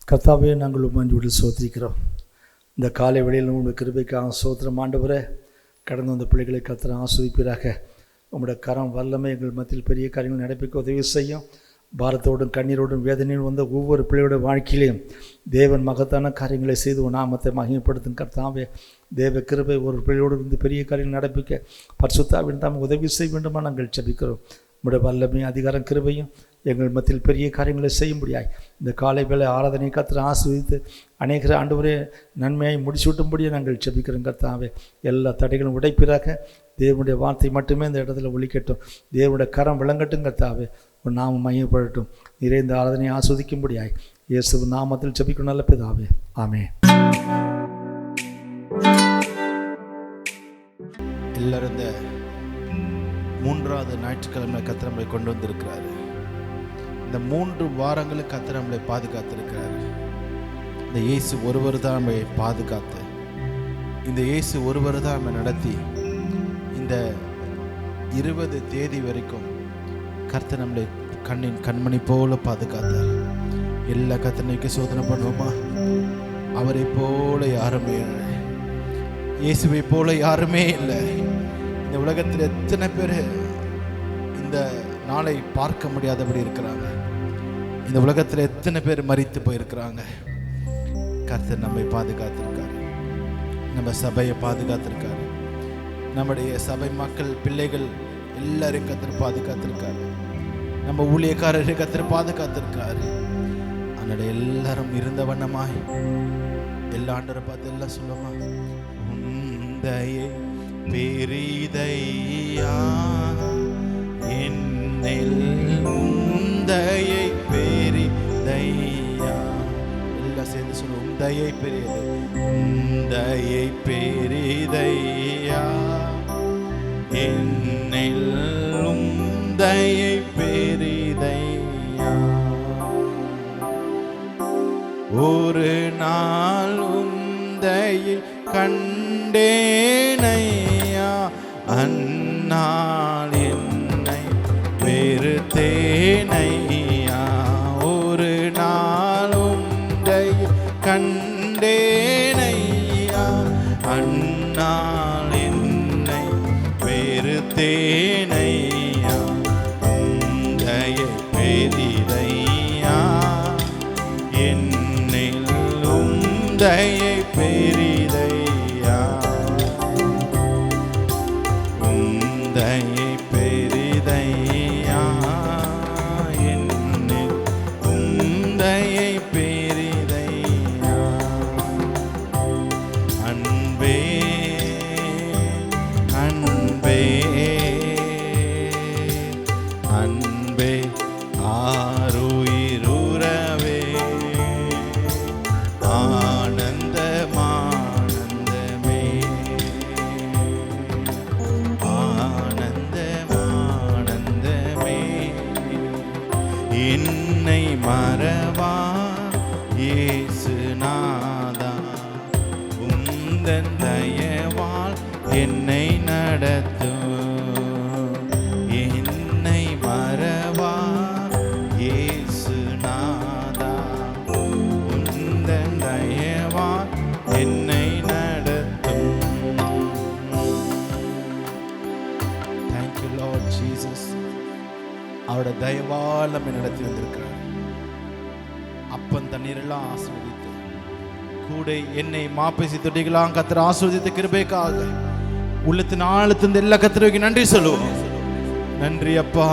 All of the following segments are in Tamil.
கர்த்தாவே, நாங்கள் உம்மை சோத்திரிக்கிறோம். இந்த காலை வேளையில் உங்களுடைய கிருபைக்காக சோத்திரம் ஆண்டவரே. கடந்து வந்த பிள்ளைகளை கர்த்தர் ஆசீர்வதிப்பீராக. உங்களுடைய கரம் வல்லமை எங்கள் மத்தியில் பெரிய காரியங்கள் நடப்பிக்க உதவி செய்யும். பாரத்தோடும் கண்ணீரோடும் வேதனையும் வந்த ஒவ்வொரு பிள்ளையோட வாழ்க்கையிலையும் தேவன் மகத்தான காரியங்களை செய்து நாமத்தை மகிமைப்படுத்தும். கர்த்தாவே, தேவ கிருபை ஒரு பிள்ளையோடு இருந்து பெரிய காரியங்கள் நடப்பிக்க பரிசுத்தாவின் தாம் உதவி செய்ய வேண்டுமா நாங்கள் ஜெபிக்கிறோம். உங்களுடைய வல்லமை அதிகாரம் கிருபையும் எங்கள் மத்தியில் பெரிய காரியங்களை செய்யும்படியாய் இந்த காலை வேளை ஆராதனை கர்த்தர் ஆசீர்வதித்து அநேக ஆண்டவரே நன்மையாய் முடிச்சுவிட்டும்படியே நாங்கள் ஜெபிக்கிறோம். கர்த்தாவே, எல்லா தடைகளும் உடைப்பீராக. தேவனுடைய வார்த்தை மட்டுமே இந்த இடத்துல ஒலிக்கட்டும். தேவனுடைய கரம் விளங்கட்டும். கர்த்தாவே, ஒரு நாமம் மையப்படட்டும். நிறைந்த ஆராதனை ஆஸ்வதிக்கும்படியாய் இயேசு நாமத்தில் ஜெபிக்கும் நல்ல பிதாவே, ஆமென். எல்லாரும் இந்த 3வது ஞாயிற்றுக்கிழமை கர்த்தர் நம்மளை கொண்டு வந்திருக்கிறாரு. இந்த 3 வாரங்களுக்கு கர்த்தர் நம்மளை பாதுகாத்திருக்கிறாரு. இந்த இயேசு ஒருவர் தான் நம்மை பாதுகாத்து, இந்த இயேசு ஒருவர் தான் நம்மை நடத்தி இந்த 20 தேதி வரைக்கும் கர்த்தர் நம்மளை கண்மணி போல பாதுகாத்தார். எல்லா கர்த்தனைக்கு சோதனை பண்ணுவோமா? அவரை போல யாருமே இல்லை, இயேசுவை போல யாருமே இல்லை. இந்த உலகத்தில் எத்தனை பேர் இந்த நாளை பார்க்க முடியாதபடி இருக்கிறாங்க. இந்த உலகத்தில் எத்தனை பேர் மரித்து போயிருக்கிறாங்க. கர்த்தர் நம்மை பாதுகாத்திருக்காரு, நம்ம சபையை பாதுகாத்திருக்காரு, நம்முடைய சபை மக்கள் பிள்ளைகள் எல்லாரையும் கர்த்தர் பாதுகாத்திருக்காரு, நம்ம ஊழியக்காரரை கர்த்தர் பாதுகாத்திருக்காரு. அதனால எல்லாரும் இருந்த வண்ணமாய் எல்லா ஆண்டரை பார்த்து எல்லாம் சொல்லுமா, உந்தையே பெரிதையா என்னில் உந்தையை பெரிதையா. எல்லாம் சேர்ந்து சொல்லுவோம், உந்தையை பெரியது, உந்தையை பெரிதையா என்னில் உந்தையை பெரிதையா. ஒரு நாள் உந்தையில் கண்டேனையா, அந்நாள் என்னை வெறுத்தேனையா. ஒரு நாள் உந்தையில் கண்டேனையா, அந்நாள் என்னை வெறுத்தேனையா. உந்தையை பெரிதையா என்னில் உந்தையை பெரிதையா. உந்தையை பெரிதையா என்னில் உந்தையை பெரிதையா. அன்பே அன்பே அன்பே ஆருயிருறவே ஆனந்தமானந்தமே ஆனந்தமானந்தமே. என்னை மறவா இயேசுநாதா, உந்தன் தயவால் என்னை நடத்தும். என்னை மறவா இயேசுநாதா, உந்தன் தயவால் என்னை நடத்தும். Thank you Lord Jesus. அவருடைய தயவால் நம்மை நடத்தி வந்திருக்கிறார். அப்பன் தண்ணீரெல்லாம் ஆசீர்வதித்து கூட என்னை மாப்பேசி தொட்டிகளாம் கர்த்தர் ஆசீர்வதித்த கிருபைக்காக உள்ளத்தின் ஆழத்தின் எல்லா கர்த்தருக்கு நன்றி சொல்லுவோம். நன்றி அப்பா.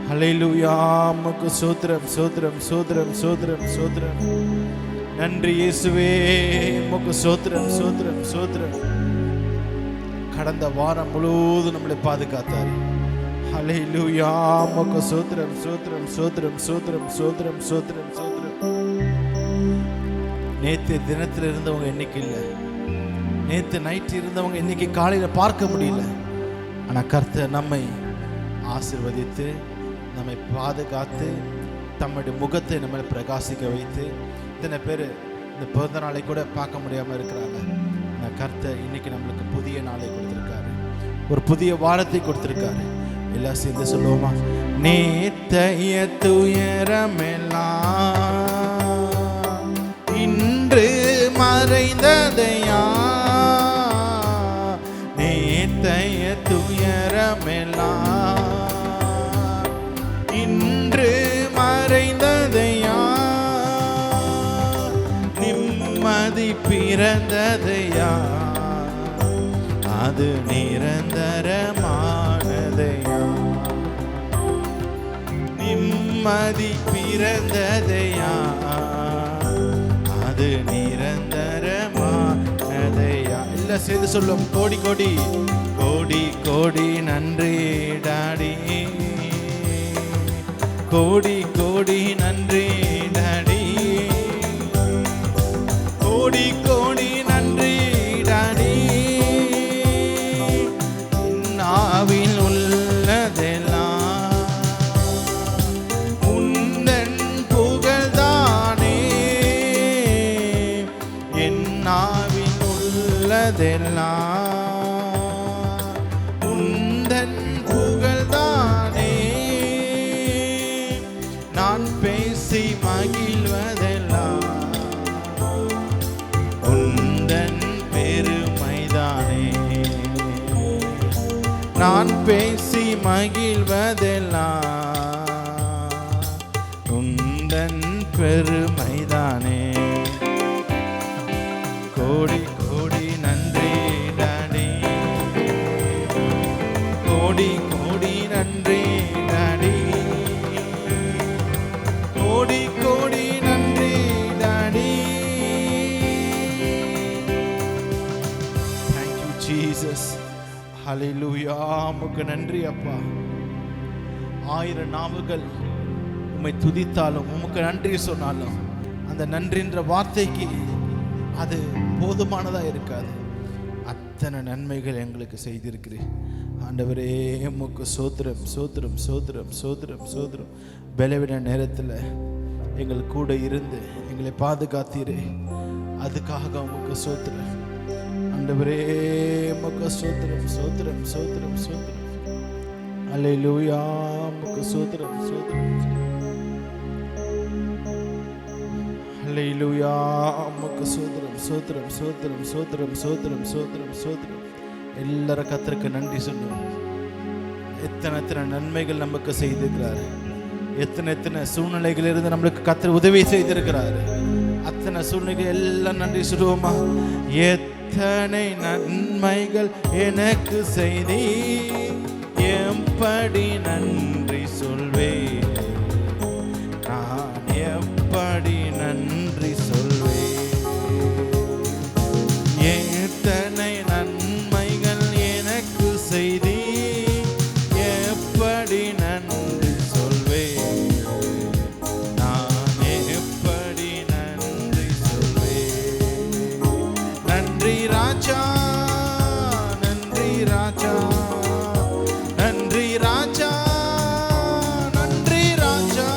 ஹல்லேலூயா. உமக்கு ஸ்தோத்திரம் ஸ்தோத்திரம் ஸ்தோத்திரம் ஸ்தோத்திரம் ஸ்தோத்திரம். நன்றி இயேசுவே, உமக்கு ஸ்தோத்திரம் ஸ்தோத்திரம் ஸ்தோத்திரம். கடந்த வாரம் முழுவதும் நம்மளை பாதுகாத்தார். ஹல்லேலூயா. உமக்கு ஸ்தோத்திரம் ஸ்தோத்திரம் ஸ்தோத்திரம் ஸ்தோத்திரம் ஸ்தோத்திரம் ஸ்தோத்திரம் ஸ்தோத்திரம். நேற்று தினத்தில் இருந்தவங்க இன்னைக்கு இல்லை, நேற்று நைட்டு இருந்தவங்க இன்னைக்கு காலையில் பார்க்க முடியல. ஆனால் கர்த்தர் நம்மை ஆசீர்வதித்து நம்மை பாதுகாத்து தம்முடைய முகத்தை நம்மை பிரகாசிக்க வைத்து இத்தனை பேர் இந்த பிறந்த நாளை கூட பார்க்க முடியாமல் இருக்கிறாங்க. ஆனால் கர்த்தர் இன்னைக்கு நம்மளுக்கு புதிய நாளை கொடுத்துருக்காரு, ஒரு புதிய வாரத்தை கொடுத்துருக்காரு. எல்லாம் சேர்ந்து சொல்லுவோமா? நேத்தைய துயரமெல்லாம் நிம்மதி பிறந்ததையா, அது நிரந்தரமானதையா. நிம்மதி பிறந்ததையா, அது நிரந்தரமானதையா. இல்ல செய்து சொல்லும். கோடி கோடி கோடி கோடி நன்றி டாடி, கோடி கோடி நன்றி டாடி, கோடி கோடி நன்றி டாடி. நாவில் உள்ளதெல்லாம் உந்தன் புகழ்தானே, என் நாவில் உள்ளதெல்லாம் உந்தன் புகழ்தானே. நான் பேசி மகிழ்வதெல்லாம் உந்தன் பெருமைதானே. நான் பேசி மகிழ்வதெல்லாம் உந்தன் பெருமைதானே. கோடி கோடி நன்றி டாடி, கோடி கோடி நன்றி டாடி, கோடி கோடி நன்றி daddy. Thank you Jesus. Hallelujah. உமக்கு நன்றி அப்பா. 1000 நாவுகள் உம்மை துதித்தாலும் உமக்கு நன்றி சொன்னாலும் அந்த நன்றின்ற வார்த்தைக்கு அது போதுமானதா இருக்காது. அத்தனை நன்மைகள் எங்களுக்கு செய்திருக்கிறேன் ஆண்டவரே. உமக்கு சோத்திரம் சோத்திரம் சோத்திரம் சோத்திரம் சோத்திரம். பலவீன நேரத்தில் எங்கள் கூட இருந்து எங்களை பாதுகாத்தீரே, அதுக்காக உமக்கு சோத்திரம் ஆண்டவரே. உமக்கு சோத்திரம் சோத்திரம் சோத்திரம் சோத்திரம். அல்லேலூயா. உமக்கு சோத்திரம் சோத்திரம். அல்லேலூயா. உமக்கு சோத்திரம் சோத்திரம் சோத்திரம் சோத்திரம் சோத்திரம் சோத்திரம் சோத்திரம். எல்லாரும் கர்த்தருக்கு நன்றி சொல்லுவோம். எத்தனை எத்தனை நன்மைகள் நமக்கு செய்திருக்கிறார், எத்தனை எத்தனை சூழ்நிலைகளிலிருந்து நம்மளுக்கு கர்த்தர் உதவி செய்திருக்கிறார். அத்தனை சூழ்நிலைகள் எல்லாம் நன்றி சொல்லுவோமா? எத்தனை நன்மைகள் எனக்கு செய்தி, எப்படி நன்றி சொல்வேன், நான் எப்படி நன்றி சொல்வேன். எத்தனை நன்மைகள் எனக்கு செய்தி, எப்படி நன்றி சொல்வேன், நான் எப்படி நன்றி சொல்வேன். நன்றி ராஜா, நன்றி ராஜா, நன்றி ராஜா, நன்றி ராஜா,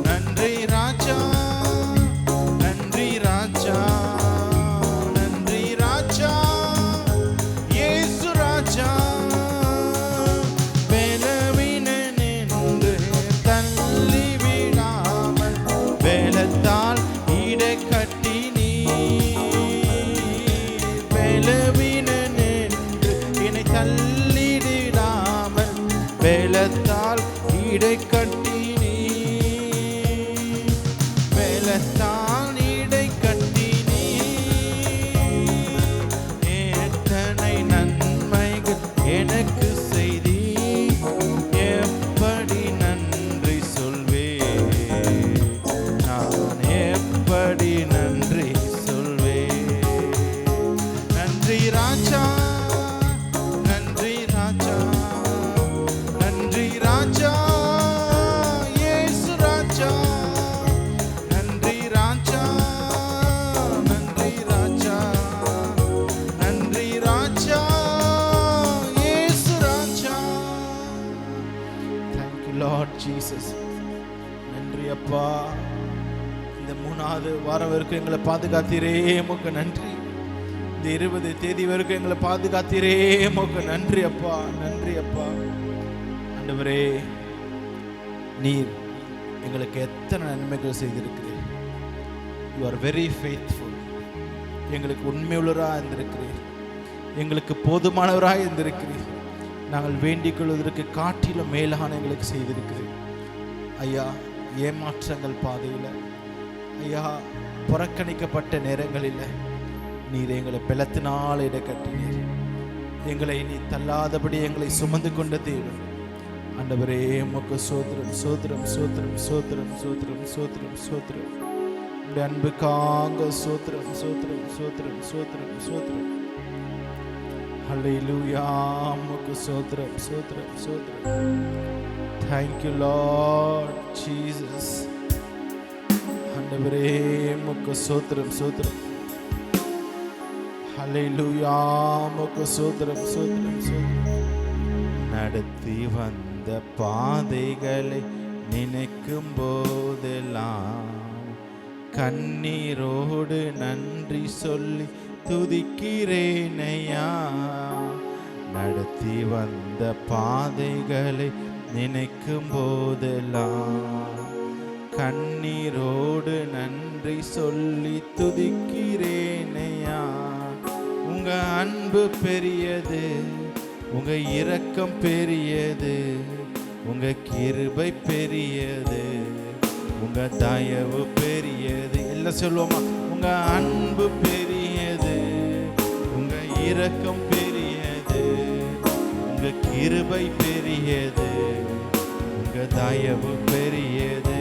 நன்றி ராஜா, நன்றி ராஜா, நன்றி ராஜா, இயேசு ராஜா. பலவீனனென்று தள்ளி விடாமல் பலத்தால் இடை கட்டி நீ, பலவீனனென்று என்னை தள்ளிடாமல் பலத்தால் இடை கட்டி நீ, பலத்தால் இடை கட்டி நீ. எத்தனை நன்மைகள் எனக்கு செய்தி, எப்படி நன்றி சொல்வேன், நான் எப்படி நன்றி சொல்வேன். நன்றி ராஜா, நன்றி ராஜா, நன்றி ராஜா, இயேசு ராஜா. நன்றி ராஜா, நன்றி ராஜா, நன்றி ராஜா, இயேசு ராஜா. Thank you Lord Jesus. நன்றி அப்பா. இந்த 3வது வாரம் வரைக்கும் எங்களை பாதுகாத்தீரே, உமக்கு நன்றி. இந்த 20 தேதி வரைக்கும் எங்களை பாதுகாத்தீரே, உமக்கு நன்றி அப்பா, நன்றி அப்பா. ஆண்டவரே, நீர் எங்களுக்கு எத்தனை நன்மைகள் செய்திருக்கிறீர். You are very faithful. எங்களுக்கு உண்மையுள்ளவராக இருந்திருக்கிறீர், எங்களுக்கு போதுமானவராக இருந்திருக்கிறீர். நாங்கள் வேண்டிக் கொள்வதற்கு காட்டிலும் மேலான எங்களுக்கு செய்திருக்கிறீர் ஐயா. ஏமாற்றங்கள் பாதையில் ஐயா, புறக்கணிக்கப்பட்ட நேரங்களில் நீர் எங்களை பலத்தினால் இடக்கட்டினீர். எங்களை நீ தள்ளாதபடி எங்களை சுமந்து கொண்ட தேவன். ஆண்டவரே உமக்கு சோத்திரம் சோத்திரம் சோத்திரம் சோத்திரம் சோத்திரம் சோத்திரம் சோத்திரம். உடைய அன்புக்காக சோத்திரம் சோத்திரம் சோத்திரம் சோத்திரம் சோத்திரம். ஹல்லேலூயா. உமக்கு சோத்திரம் சோத்திரம் சோத்திரம். Thank you Lord Jesus. ஆண்டவரே உமக்கு சோத்திரம் சோத்திரம். ஹல்லேலூயா. உமக்கு சோத்திரம் சோத்திரம் சோத்திரம். நடத்தி வந்த பாதைகளை நினைக்கும் போதெல்லாம் கண்ணீரோடு நன்றி சொல்லி துதிக்கிறேனையா. நடத்தி வந்த பாதைகளை நினைக்கும் போதெல்லாம் கண்ணீரோடு நன்றி சொல்லி துதிக்கிறேனையா. உங்க அன்பு பெரியது, உங்க இரக்கம் பெரியது, உங்க கிருபை பெரியது, உங்க தயவு பெரியது. எல்லாம் சொல்லுவோமா? உங்க அன்பு பெரியது, உங்க இரக்கம் பெரியது, உங்க கிருபை பெரியது, உங்க தயவு பெரியது.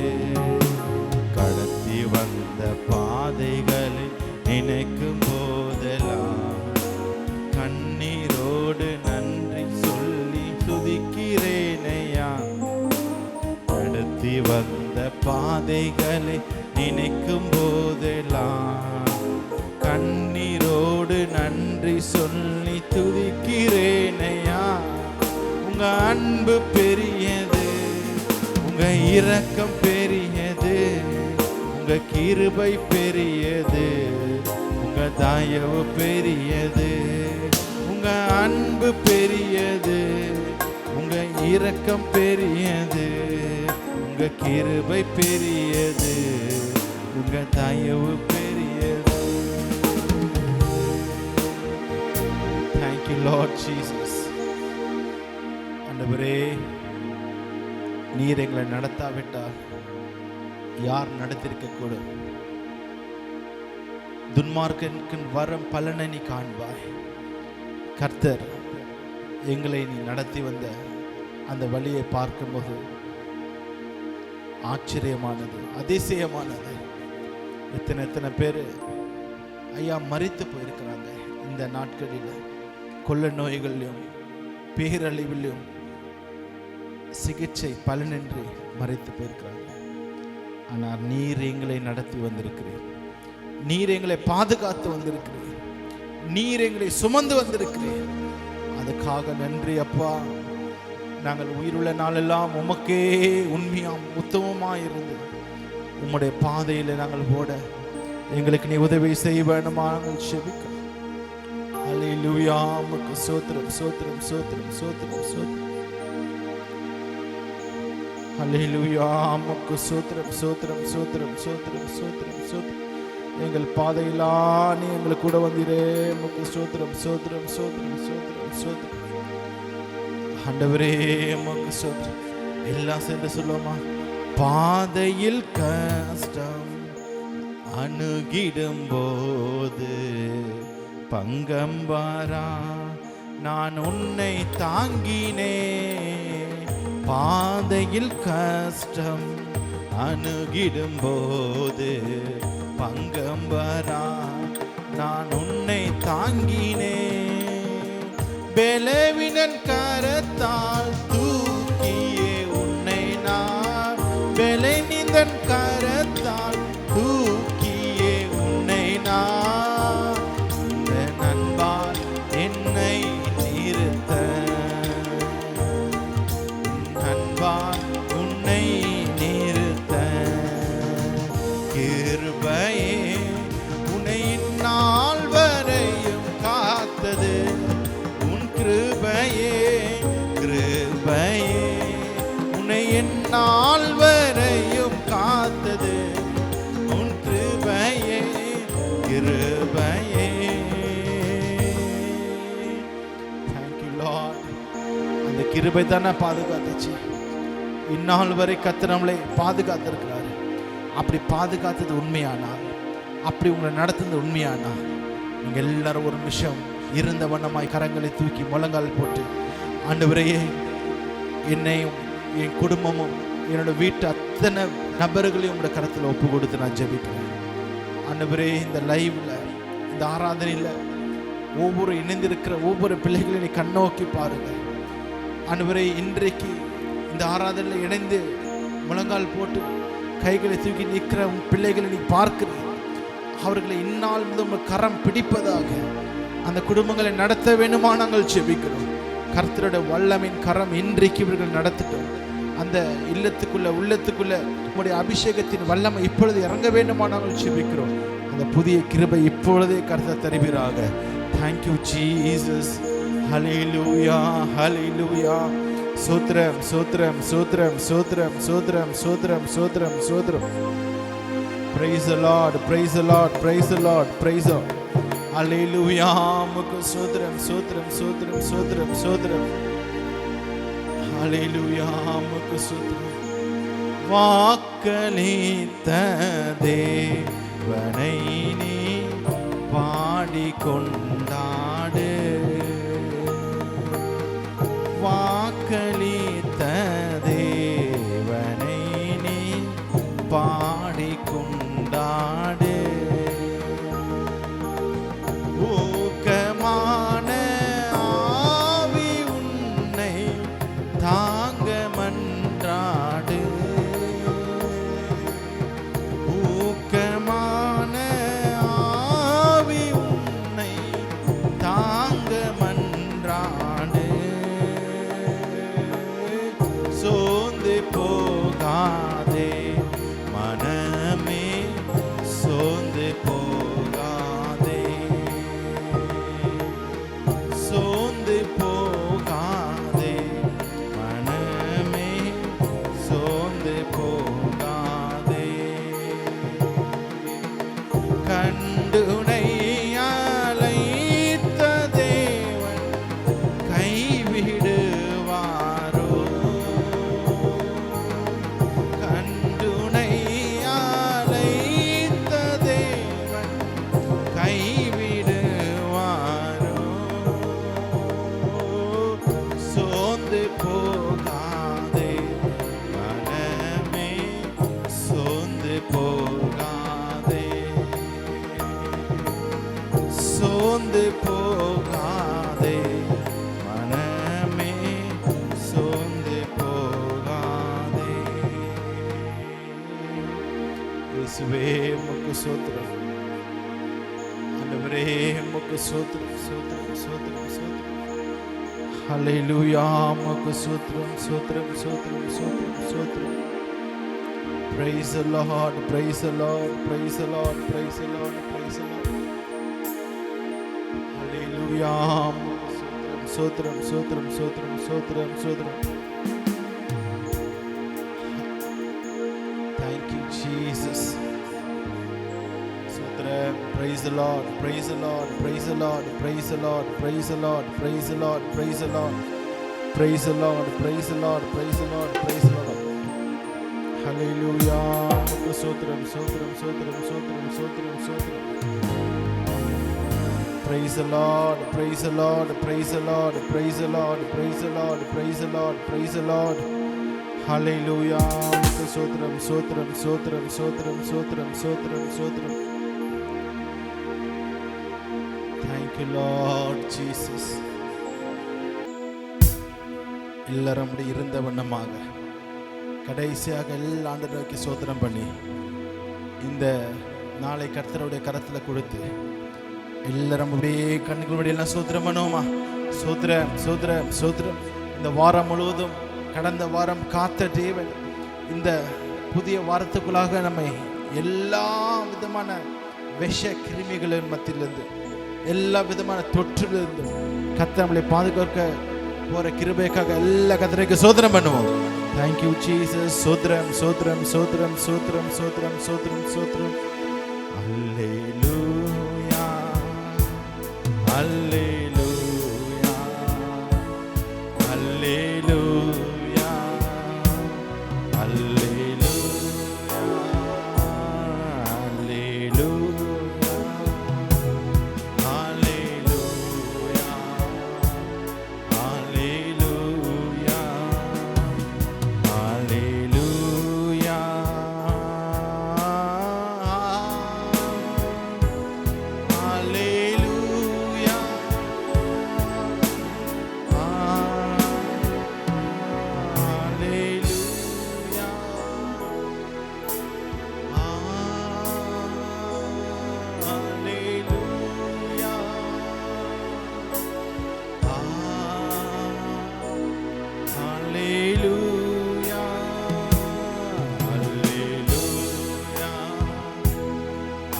கடத்தி வந்த பாதைகளை நினைக்கும் போதெல்லாம் கண்ணீரோடு நன்றி சொல்லி துதிக்கிறேனையா. நடத்தி வந்த பாதைகளை நினைக்கும் போதெல்லாம் கண்ணீரோடு நன்றி சொல்லி துதிக்கிறேனையா. உங்க அன்பு பெரியது, உங்க இரக்கம் பெரியது, உங்க கிருபை பெரியது, உங்க தயவு பெரியது. உங்க அன்பு பெரியது, உங்க இரக்கம் பெரியது, உங்க கிருபை பெரியது, உங்க தயவு பெரியது. Thank you Lord Jesus. ஆண்டவரே, நீர் எங்களை நடத்தாவிட்டால் யார் நடத்திருக்க கூடும்? துன்மார்க்கன் வரும் பலனை நீ காண்பாய். கர்த்தர் எங்களை நீ நடத்தி வந்த அந்த வழியை பார்க்கும்போது ஆச்சரியமானது, அதிசயமானது. எத்தனை பேர் ஐயா மரித்து போயிருக்கிறாங்க இந்த நாட்களில். கொள்ள நோய்களிலும் பேரழிவிலும் சிகிச்சை பலனின்றி மரித்து போயிருக்கிறாங்க. ஆனால் நீர் எங்களை நடத்தி வந்திருக்கிறீர், நீர் எங்களை பாதுகாத்து வந்திருக்கிறீர், நீர் எங்களை சுமந்து வந்திருக்கிறீர். அதுக்காக நன்றி அப்பா. நாங்கள் உயிருள்ள நாளெல்லாம் உமக்கே உண்மையாம் உத்தமமாக இருந்து உம்முடைய பாதையில் நாங்கள் ஓட எங்களுக்கு நீ உதவி செய்ய வேணுமா? நாங்கள் செபிக்கிறோம். ஹல்லேலூயா. உமக்கு ஸ்தோத்திரம் ஸ்தோத்திரம் ஸ்தோத்திரம் ஸ்தோத்திரம் ஸ்தோத்திரம். ஹல்லேலூயா. உமக்கு ஸ்தோத்திரம் ஸ்தோத்திரம் ஸ்தோத்திரம் ஸ்தோத்திரம் ஸ்தோத்திரம் ஸ்தோத்திரம். எங்கள் பாதையிலா நீ எங்களுக்கு கூட வந்தீரே. உமக்கு ஸ்தோத்திரம் ஸ்தோத்திரம் ஸ்தோத்திரம் ஸ்தோத்திரம் ஸ்தோத்திரம். ஆண்டவரே உமக்கு ஸ்தோத்திரம். எல்லாம் சேர்ந்து சொல்லுவோமா? பாதையில் கஷ்டம் அணுகிடும் போது பங்கம்பாரா நான் உன்னை தாங்கினே. பாதையில் கஷ்டம் அணுகிடும் போது பங்கம்பாரா நான் உன்னை தாங்கினே. பலவீனன் கரத்தால் தூக்கியே உன்னை நான், பலவீனன் கரத்தால் தூக்கியே உன்னை நான், இந்த நண்பால் என்னை நிறுத்த, நண்பால் உன்னை நிறுத்த. கிருபையே உன்னை இந்நாள் வரையும் காத்தது, கிருபையே கிருபையே உன்னை எந்நாள் வரையும் காத்தது, உன் கிருபையே கிருபையே. Thank you Lord. அந்த கிருபை தானே பாதுகாத்துச்சு. இந்நாள் வரை கர்த்தர் நம்மளை பாதுகாத்திருக்கிறாரு. அப்படி பாதுகாத்தது உண்மையானால் அப்படி உங்களை நடத்துனது உண்மையானா நீங்கள் எல்லாரும் ஒரு நிமிஷம் இருந்த வண்ணமாய் கரங்களை தூக்கி முழங்கால் போட்டு, ஆண்டவரே, என்னையும் என் குடும்பமும் என்னோட வீட்டு அத்தனை நபர்களையும் உங்களோட கரத்தில் ஒப்பு கொடுத்து நான் ஜெபிக்கிறேன். ஆண்டவரே, இந்த லைவ்ல, இந்த ஆராதனையில் ஒவ்வொரு இணைந்திருக்கிற ஒவ்வொரு பிள்ளைகளையும் நீ கண்ணோக்கி பாருங்க. ஆண்டவரே, இன்றைக்கு இந்த ஆராதனையில் இணைந்து முழங்கால் போட்டு கைகளை தூக்கி நிற்கிற உன் பிள்ளைகளை நீ பார்க்கிறீர். அவர்களை இந்நாள் முதல் உங்கள் கரம் பிடிப்பதாக அந்த குடும்பங்களை நடத்த வேண்டுமா நாங்கள் ஜெபிக்கிறோம். கர்த்தருடைய வல்லமையின் கரம் இன்றைக்கு இவர்கள் நடத்திட்டோம். அந்த உள்ளத்துக்குள்ள உங்களுடைய அபிஷேகத்தின் வல்லமை இப்பொழுது இறங்க வேண்டுமா நாங்கள் ஜெபிக்கிறோம். அந்த புதிய கிருபை இப்பொழுதே கர்த்தர் தருவீராக. Thank you Jesus. Hallelujah, hallelujah. Sotram, sotram, sotram, sotram, sotram, sotram, sotram, sotram. Praise the Lord, praise the Lord, praise the Lord, praise the Lord. Hallelujah. Mukku sotram, sotram, sotram, sotram, sotram. Hallelujah. Mukku sotram. வாக்களித்த தேவனை நீ பாடிக்கொண்டாடு, வாக்களித்த தேவனை நீ பாடிக்கொண்டாடு, ஊக்கமான ஆவி உன்னை தாங்க மன்றாடு, ஊக்கமான ஆவி உன்னை தாங்க மன்றாடு, சோர்ந்து போகாதே மனமே, சோர்ந்து போகாதே, சோர்ந்து போகாதே மனமே, சோர்ந்து போகாதே, கண்டுனை அழைத்த தேவன் கைவிடுவாரோ, கண்டுனை அழைத்த தேவன் கைவிடுவாரோ, சோர்ந்து போகாதே மனமே, சோர்ந்து போகாதே, சோர்ந்து போகாதே மனமே, சோர்ந்து போகாதே. இயேசுவே உமக்கு ஸ்தோத்திரம். ஆண்டவரே உமக்கு ஸ்தோத்திரம், ஸ்தோத்திரம், ஸ்தோத்திரம், ஸ்தோத்திரம். ஹல்லேலூயா. உமக்கு ஸ்தோத்திரம், ஸ்தோத்திரம், ஸ்தோத்திரம், ஸ்தோத்திரம், ஸ்தோத்திரம். Praise the Lord, praise the Lord, praise the Lord, praise the Lord, praise the Lord. Hallelujah. Sotram, sotram, sotram, sotram, sotram. Thank you Jesus. Sotram. Praise the Lord, praise the Lord, praise the Lord, praise the Lord, praise the Lord, praise the Lord, praise the Lord, praise the Lord, praise the Lord, praise the Lord, praise the Lord. Hallelujah. Sotram, sotram, sotram, sotram, sotram, sotram. Praise the Lord, praise the Lord, praise the Lord, praise the Lord, praise the Lord, praise the Lord, praise the Lord. Hallelujah. Sotram, sotram, sotram, sotram, sotram, sotram, sotram. Thank you Lord Jesus. எல்லாரும் இருந்த வண்ணமாக கடைசியாக எல்லா ஆண்டு நோக்கி சோதனம் பண்ணி இந்த நாளை கர்த்தருடைய கரத்தில் கொடுத்து எல்லாரும் அப்படியே கண்களுடைய எல்லாம் சோத்திரம் பண்ணுவோமா? சோத்திரம், சோத்திரம், சோத்திரம். இந்த வாரம் முழுவதும் கடந்த வாரம் காத்த தேவன் இந்த புதிய வாரத்துக்குள்ளாக நம்மை எல்லா விதமான விஷ கிருமிகளின் மத்தியிலிருந்து, எல்லா விதமான தொற்றிலிருந்தும் கர்த்தர் நம்மளை பாதுகாக்க போற கிருபைக்காக எல்லா கர்த்தருக்கு சோத்திரம் பண்ணுவோம். Thank you Jesus. Sotram, sotram, sotram, sotram, sotram, sotram, sotram. Hallelujah, hallelujah, hallelujah, hallelujah, hallelujah.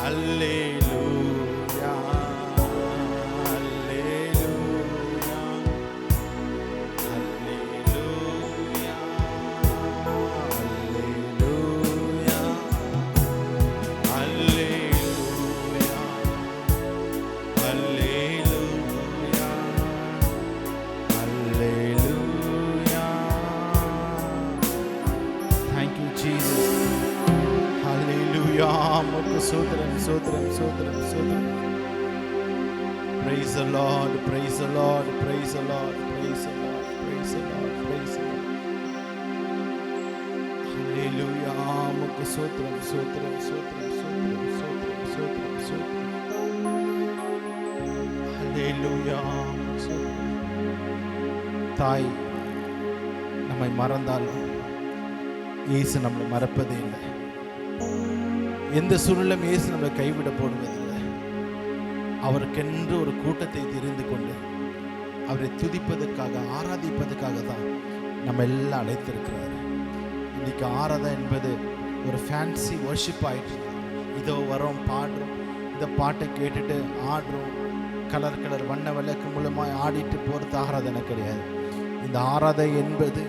Hallelujah hallelujah hallelujah hallelujah hallelujah hallelujah hallelujah. Thank you Jesus. Hallelujah. உமக்கு ஸ்தோத்திரம் ஸ்தோத்திரம் ஸ்தோத்திரம் ஸ்தோத்திரம். Praise the Lord, praise the Lord, praise the Lord, praise the Lord, praise the Lord, praise the Lord. Hallelujah. உமக்கு ஸ்தோத்திரம் ஸ்தோத்திரம் ஸ்தோத்திரம் ஸ்தோத்திரம் ஸ்தோத்திரம் ஸ்தோத்திரம் ஸ்தோத்திரம். Hallelujah. தாய் நம்மை மறந்தாலும் இயேசு நம்மளை மறப்பதே இல்லை. எந்த சூழலும் இயேசு நம்மளை கைவிட போடுவதில்லை. அவருக்கென்று ஒரு கூட்டத்தை தெரிந்து கொண்டு அவரை துதிப்பதற்காக ஆராதிப்பதற்காக தான் நம்ம எல்லாம் அழைத்திருக்கிறார். இன்னைக்கு ஆராதனை என்பது ஒரு ஃபேன்சி வர்ஷிப் ஆயிடுச்சு. இதோ வரோம், பாடுறோம், இந்த பாட்டை கேட்டுட்டு ஆடுறோம், கலர் கலர் வண்ண விளக்கு மூலமாக ஆடிட்டு போகிறது ஆராதனை கிடையாது. இந்த ஆராதனை என்பது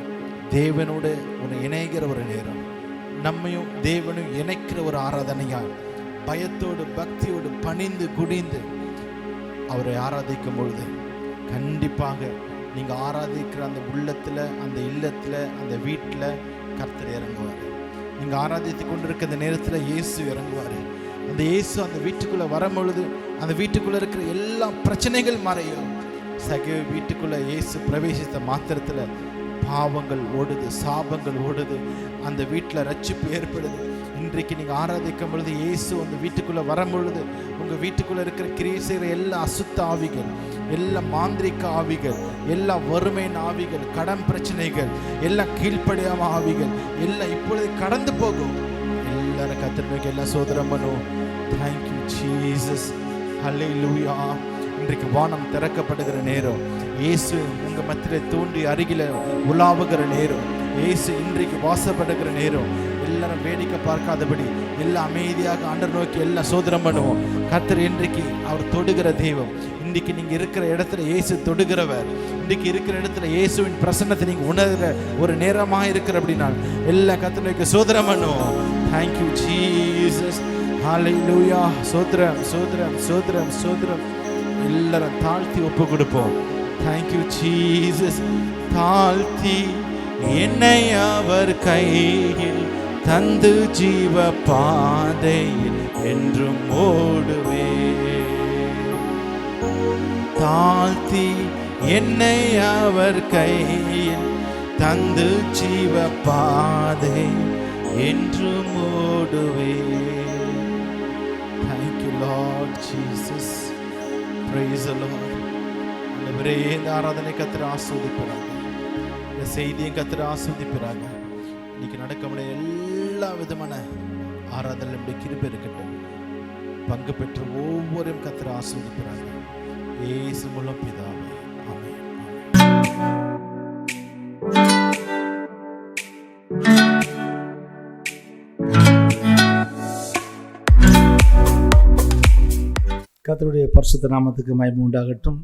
தேவனோடு ஒரு இணைகிற ஒரு நேரம், நம்மையும் தேவனும் இணைக்கிற ஒரு ஆராதனையால் பயத்தோடு பக்தியோடு பணிந்து குடிந்து அவரை ஆராதிக்கும் பொழுது கண்டிப்பாக நீங்கள் ஆராதிக்கிற அந்த உள்ளத்தில், அந்த இல்லத்தில், அந்த வீட்டில் கர்த்தர் இறங்குவார். நீங்கள் ஆராதித்து கொண்டிருக்கிற அந்த நேரத்தில் இயேசு இறங்குவார். அந்த இயேசு அந்த வீட்டுக்குள்ளே வரும்பொழுது அந்த வீட்டுக்குள்ளே இருக்கிற எல்லா பிரச்சனைகள் மறையும். வீட்டுக்குள்ளே இயேசு பிரவேசித்த மாத்திரத்தில் பாவங்கள் ஓடுது, சாபங்கள் ஓடுது, அந்த வீட்டில் ரட்சிப்பு ஏற்படுது. இன்றைக்கு நீங்கள் ஆராதிக்கும் பொழுது இயேசு அந்த வீட்டுக்குள்ளே வரும்பொழுது உங்கள் வீட்டுக்குள்ளே இருக்கிற கிரியை செய்கிற எல்லா அசுத்த ஆவிகள், எல்லா மாந்திரிக ஆவிகள், எல்லா வறுமையின் ஆவிகள், கடன் பிரச்சனைகள், எல்லா கீழ்ப்படியாம ஆவிகள் எல்லாம் இப்பொழுது கடந்து போகும். எல்லாரும் கர்த்தர் நோக்கி எல்லாம் சோதரம் பண்ணுவோம். Thank you Jesus. ஹல்லேலூயா. இன்றைக்கு வானம் திறக்கப்படுகிற நேரம், இயேசு உங்கள் மத்தியில் தோன்றி அருகில உலாவுகிற நேரம், இயேசு இன்றைக்கு வாசப்படுகிற நேரம். எல்லாரும் வேடிக்கை பார்க்காதபடி எல்லாம் அமைதியாக ஆண்டவர் நோக்கி எல்லாம் சோதனம் பண்ணுவோம். கர்த்தர் இன்றைக்கு அவர் தொடுகிற தெய்வம். இன்றைக்கு நீங்கள் இருக்கிற இடத்துல இயேசு தொடுகிறவர். இன்றைக்கு இருக்கிற இடத்துல இயேசுவின் பிரசன்னத்தை நீங்கள் உணர்கிற ஒரு நேரமாக இருக்கிற அப்படின்னா எல்லாம் கர்த்தர் நோக்கி சோதனம் பண்ணுவோம். Thank you Jesus. ஹல்லேலூயா. சோத்ரம் சோத்ரம் சோத்ரம் சோத்ரம். எல்லாரும் தாழ்த்தி ஒப்பு கொடுப்போம். Thank you Jesus. தாழ்த்தி என்னை அவர் கையில் தந்து ஜீவ பாதையில் என்றும் ஓடுவே. தாழ்த்தி என்னை அவர் கையில் தந்து ஜீவ பாதை என்றும் ஓடுவே. Thank you Lord Jesus. Praise the Lord. ஆண்டவரே, இந்த ஆராதனை கர்த்தர் ஆசீர்வதிப்பாராக. இந்த செய்தியை கர்த்தர் ஆசீர்வதிப்பாராக. இன்னைக்கு நடக்கக்கூடிய எல்லா விதமான ஆராதனை நம்முடைய கிருபை இருக்கட்டும். பங்கு பெற்று ஒவ்வொருவரும் கர்த்தர் ஆசீர்வதிப்பாராக. இயேசு மூலம் பிதாவே, ஆமென். கர்த்தருடைய பரிசுத்த நாமத்துக்கு மகிமை உண்டாகட்டும்.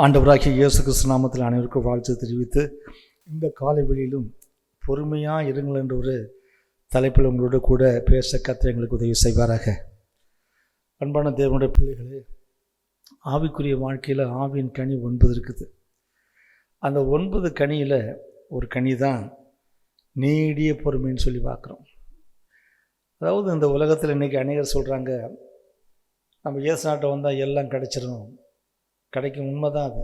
ஆண்டவராகிய இயேசு கிறிஸ்து நாமத்தில் அனைவருக்கும் வாழ்த்து தெரிவித்து, இந்த காலை வெளியிலும் பொறுமையாக இருங்கள் என்ற ஒரு தலைப்பில் உங்களோட கூட பேச கர்த்தர் எங்களுக்கு உதவி செய்வாராக. அன்பான தேவனுடைய பிள்ளைகளே, ஆவிக்குரிய வாழ்க்கையில் ஆவியின் கனி 9 இருக்குது. அந்த 9 கனியில் ஒரு கனி தான் நீடிய பொறுமைன்னு சொல்லி பார்க்குறோம். அதாவது இந்த உலகத்தில் இன்றைக்கி அநேகர் சொல்கிறாங்க, நம்ம இயேசு நாட்டை வந்தால் எல்லாம் கிடைச்சிடும். கிடைக்கும், உண்மை தான் அது.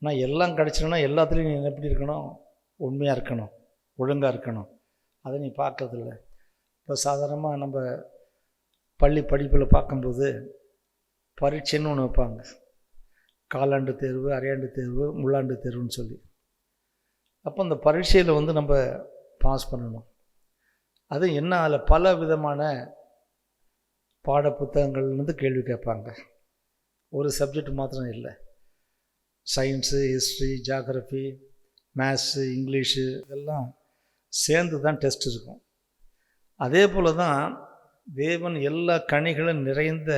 ஆனால் எல்லாம் கிடைச்சிடும்னா எல்லாத்துலேயும் நீ எப்படி இருக்கணும்? உண்மையாக இருக்கணும், ஒழுங்காக இருக்கணும். அதை நீ பார்க்கறதில்ல. இப்போ சாதாரணமாக நம்ம பள்ளி படிப்பில் பார்க்கும்போது பரீட்சைன்னு ஒன்று வைப்பாங்க. காலாண்டு தேர்வு, அரையாண்டு தேர்வு, முள்ளாண்டு தேர்வுன்னு சொல்லி. அப்போ அந்த பரீட்சையில் நம்ம பாஸ் பண்ணணும். அது என்ன, அதில் பல விதமான பாட புத்தகங்கள்லேருந்து கேள்வி கேட்பாங்க. ஒரு சப்ஜெக்ட் மாத்திரம் இல்லை, science, history, geography, maths, English இதெல்லாம் சேர்ந்து தான் டெஸ்ட் இருக்கும். அதே போல் தான் தேவன் எல்லா கனிகளும் நிறைந்த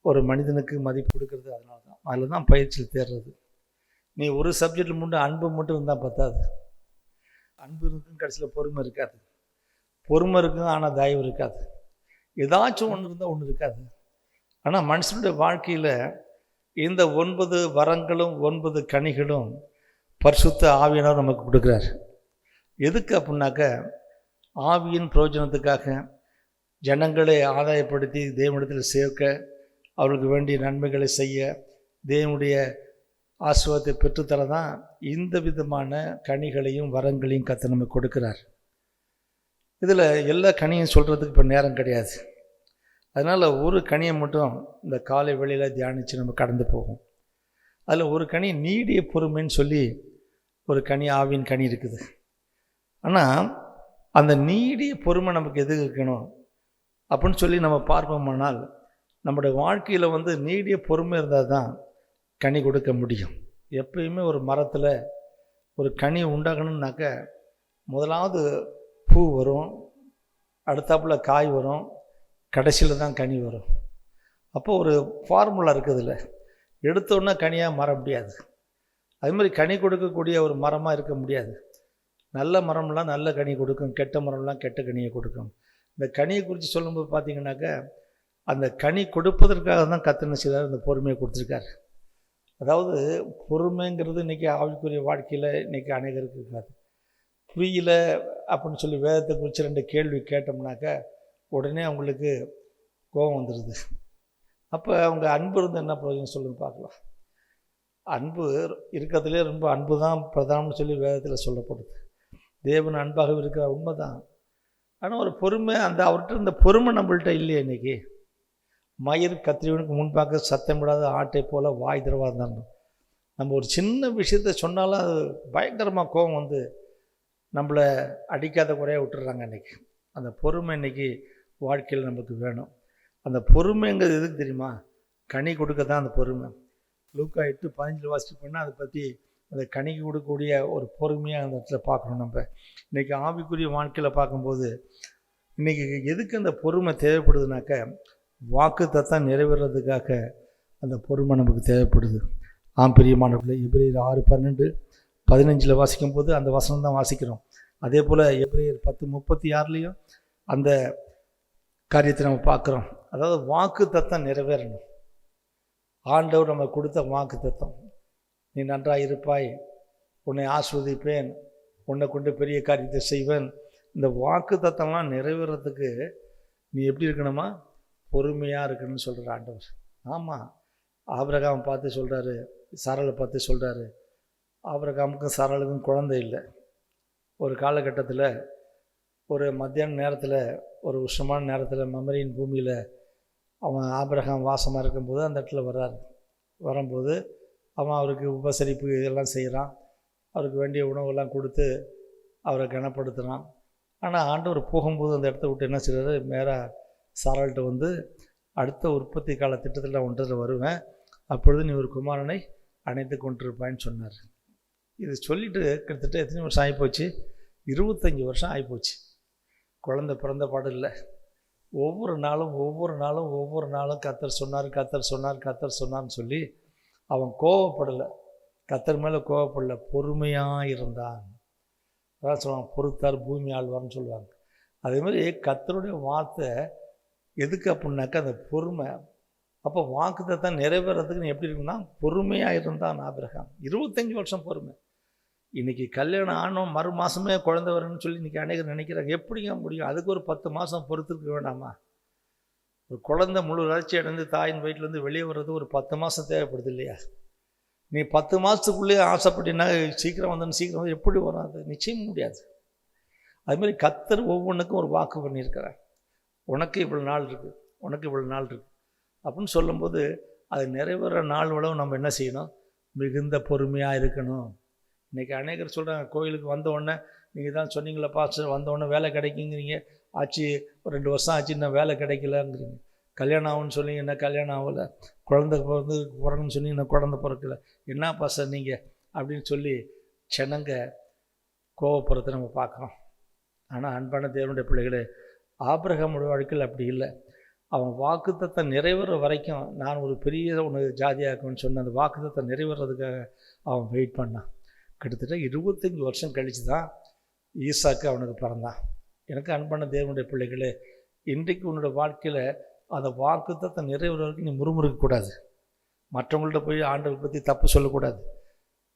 ஒரு மனிதனுக்கு மதிப்பு கொடுக்கறது அதனால தான். அதில் தான் பயிற்சியில் தேர்றது. நீ ஒரு சப்ஜெக்டில் மட்டும் அன்பு மட்டும் இருந்தால் பத்தாது. அன்பு இருக்கும், கடைசியில் பொறுமை இருக்காது. பொறுமை இருக்கும், ஆனால் தயவு இருக்காது. ஏதாச்சும் ஒன்று இருந்தால் ஒன்று இருக்காது. ஆனால் மனுஷனுடைய வாழ்க்கையில் இந்த 9 வரங்களும் 9 கனிகளும் பரிசுத்த ஆவியானவர் நமக்கு கொடுக்குறார். எதுக்கு அப்படின்னாக்க, ஆவியின் பிரயோஜனத்துக்காக, ஜனங்களை ஆதாயப்படுத்தி தேவனிடத்தில் சேர்க்க, அவர்களுக்கு வேண்டிய நன்மைகளை செய்ய, தேவனுடைய ஆசீர்வாதத்தை பெற்றுத்தர தான் இந்த விதமான கனிகளையும் வரங்களையும் கர்த்தர் நமக்கு கொடுக்கிறார். இதில் எல்லா கனியும் சொல்கிறதுக்கு இப்போ நேரம் கிடையாது. அதனால் ஒரு கனியை மட்டும் இந்த காலை வேளையில் தியானித்து நம்ம கடந்து போகும். அதில் ஒரு கனி நீடிய பொறுமைன்னு சொல்லி ஒரு கனி, ஆவியின் கனி இருக்குது. ஆனால் அந்த நீடிய பொறுமை நமக்கு எது இருக்கணும் அப்படின்னு சொல்லி நம்ம பார்ப்போமானால், நம்முடைய வாழ்க்கையில் நீடிய பொறுமை இருந்தால் தான் கனி கொடுக்க முடியும். எப்பயுமே ஒரு மரத்தில் ஒரு கனி உண்டாகணும்னாக்க முதலாவது பூ வரும், அடுத்தாப்புல காய் வரும், கடைசியில் தான் கனி வரும். அப்போ ஒரு ஃபார்முலா இருக்குதுல்ல, எடுத்தோன்னா கனியாக மாற முடியாது. அது மாதிரி கனி கொடுக்கக்கூடிய ஒரு மரமாக இருக்க முடியாது. நல்ல மரம்லாம் நல்ல கனி கொடுக்கும், கெட்ட மரம்லாம் கெட்ட கனியை கொடுக்கும். இந்த கனியை குறித்து சொல்லும்போது பார்த்தீங்கன்னாக்க, அந்த கனி கொடுப்பதற்காக தான் கர்த்தர் செய்தார், இந்த பொறுமையை கொடுத்துருக்காரு. அதாவது பொறுமைங்கிறது இன்றைக்கி ஆவிக்குரிய வாழ்க்கையில் இன்றைக்கி அநேகருக்கு இருக்காது. புரியல அப்படின்னு சொல்லி வேதத்தை குறித்து 2 கேள்வி கேட்டோம்னாக்க உடனே அவங்களுக்கு கோபம் வந்துடுது. அப்போ அவங்க அன்பு இருந்து என்ன பிரயோஜனம் சொல்லுன்னு பார்க்கலாம். அன்பு இருக்கிறதுலே ரொம்ப அன்பு தான் பிரதானம்னு சொல்லி வேதத்தில் சொல்லப்படுது. தேவன் அன்பாக இருக்கிற உண்மை தான். ஆனால் ஒரு பொறுமை, அந்த அவர்கிட்ட இந்த பொறுமை நம்மள்கிட்ட இல்லையே. இன்றைக்கி மயிர் கத்திரிவனுக்கு முன்பாக சத்தம் விடாத ஆட்டை போல் வாய் திறவாக இருந்தாலும், நம்ம ஒரு சின்ன விஷயத்த சொன்னாலும் அது பயங்கரமாக கோபம் நம்மளை அடிக்காத குறையாக விட்டுறாங்க. இன்றைக்கி அந்த பொறுமை இன்றைக்கி வாழ்க்கையில் நமக்கு வேணும். அந்த பொறுமைங்கிறது எதுக்கு தெரியுமா? கனி கொடுக்க தான் அந்த பொறுமை. லூக்கா 8:15 வாசிச்சு பண்ணால் அதை பற்றி அந்த கனிக்கு கொடுக்கக்கூடிய ஒரு பொறுமையாக அந்த இடத்துல பார்க்கணும். நம்ம இன்றைக்கி ஆவிக்குரிய வாழ்க்கையில் பார்க்கும்போது இன்றைக்கி எதுக்கு அந்த பொறுமை தேவைப்படுதுனாக்க, வாக்குத்தத்தம் நிறைவேறதுக்காக அந்த பொறுமை நமக்கு தேவைப்படுது. பிரியமானவர்களே, எபிரேயர் 6:12-15 வாசிக்கும் போது அந்த வசனம் தான் வாசிக்கிறோம். அதே போல் எபிரேயர் 10:36 அந்த காரியத்தை நம்ம பார்க்குறோம். அதாவது வாக்குத்தத்தம் நிறைவேறணும். ஆண்டவர் நம்ம கொடுத்த வாக்குத்தத்தம், நீ நன்றாக இருப்பாய், உன்னை ஆசீர்வதிப்பேன், உன்னை கொண்டு பெரிய காரியத்தை செய்வேன். இந்த வாக்குத்தத்தம்லாம் நிறைவேறதுக்கு நீ எப்படி இருக்கணுமா? பொறுமையாக இருக்கணும்னு சொல்கிறார் ஆண்டவர். ஆமாம், ஆபிரகாம் பார்த்து சொல்கிறாரு, சாராளை பார்த்து சொல்கிறாரு. ஆபிரகாமுக்கும் சாராளுக்கும் குழந்தை இல்லை. ஒரு காலகட்டத்தில் ஒரு மத்தியான நேரத்தில், ஒரு உஷ்ணமான நேரத்தில் மமரியின் பூமியில் அவன் ஆபிரகாம் வாசமாக இருக்கும்போது அந்த இடத்துல வரும்போது அவன் அவருக்கு உபசரிப்பு இதெல்லாம் செய்கிறான். அவருக்கு வேண்டிய உணவெல்லாம் கொடுத்து அவரை கனப்படுத்துகிறான். ஆனால் ஆண்டவர் போகும்போது அந்த இடத்த விட்டு என்ன செய்கிறாரு, மேராக சாராள்கிட்ட அடுத்த உற்பத்தி கால திட்டத்தில் நான் ஒன்றத்தில் வருவேன், அப்பொழுது நீ ஒரு குமாரனை அணைத்து கொண்டிருப்பான்னு சொன்னார். இது சொல்லிவிட்டு கிட்டத்தட்ட எத்தனை வருஷம் ஆகிப்போச்சு? 25 வருஷம் ஆகிப்போச்சு. குழந்தை பிறந்த பாடு இல்லை. ஒவ்வொரு நாளும் கர்த்தர் சொன்னார்னு சொல்லி அவன் கோவப்படலை, கர்த்தர் மேலே கோவப்படலை, பொறுமையாக இருந்தான். அதான் சொல்லுவாங்க, பொறுத்தார் பூமி ஆழ்வார்னு சொல்லுவாங்க. அதே மாதிரி கர்த்தருடைய வார்த்தை எதுக்கு அப்படின்னாக்கா அந்த பொறுமை. அப்போ வாக்குத்தத்தம் நிறைவேறதுக்கு நீ எப்படி இருக்குன்னா பொறுமையாக இருந்தான் ஆபிரகாம். 25 வருஷம் பொறுமை. இன்றைக்கி கல்யாணம் ஆனோம், மறு மாதமே குழந்தை வரணும்னு சொல்லி இன்றைக்கி அநேகர் நினைக்கிறாங்க. எப்படிங்க முடியும்? அதுக்கு ஒரு 10 மாதம் பொறுத்திருக்க வேண்டாமா? ஒரு குழந்தை முழு வளர்ச்சி அடைந்து தாயின் வயிற்றுலேருந்து வெளியே வர்றது ஒரு 10 மாதம் தேவைப்படுது இல்லையா? நீ 10 மாதத்துக்குள்ளேயே ஆசைப்பட்டினா சீக்கிரம் சீக்கிரம் எப்படி வரும்? அது நிச்சயம் முடியாது. அதுமாதிரி கர்த்தர் ஒவ்வொன்றுக்கும் ஒரு வாக்கு பண்ணியிருக்கிறார். உனக்கு இவ்வளோ நாள் இருக்குது அப்படின்னு சொல்லும்போது அது நிறைவேற நாள் வளவு நம்ம என்ன செய்யணும்? மிகுந்த பொறுமையாக இருக்கணும். இன்றைக்கி அநேகர் சொல்கிறாங்க, கோயிலுக்கு வந்தவுடனே நீங்கள் தான் சொன்னீங்களா பாஸ்டர், வந்தவுடனே வேலை கிடைக்குங்கிறீங்க, ஆச்சு 2 வருஷம் ஆச்சு இன்னும் வேலை கிடைக்கலங்கிறீங்க. கல்யாணம் ஆகுன்னு சொன்னீங்க, என்ன கல்யாணம் ஆகலை, குழந்தை பிறகுன்னு சொன்னீங்க, இன்னும் குழந்தை பிறக்கலை, என்ன பாஸ்டர் நீங்கள் அப்படின்னு சொல்லி ஜனங்க கோவப்படுறதை நம்ம பார்க்குறோம். ஆனால் அன்பான தேவனுடைய பிள்ளைகளே, ஆபிரகாமுடைய வாழ்க்கையில் அப்படி இல்லை. அவன் வாக்குத்தத்தம் நிறைவேற வரைக்கும் நான் ஒரு பெரிய ஒன்று ஜாதியாக்குன்னு சொன்ன அந்த வாக்குத்தத்தம் நிறைவேறதுக்காக அவன் வெயிட் பண்ணான். கிட்டத்தட்ட 25 வருஷம் கழித்து தான் ஈசாக்கு அவனுக்கு பிறந்தான். எனக்கு அன்பான தேவனுடைய பிள்ளைகளே, இன்றைக்கு உன்னோட வாழ்க்கையில் அந்த வாக்குத்தத்தை நிறைவேற வரைக்கும் நீ முறுமுறுக்கக்கூடாது. மற்றவங்கள்ட்ட போய் ஆண்டவரை பற்றி தப்பு சொல்லக்கூடாது.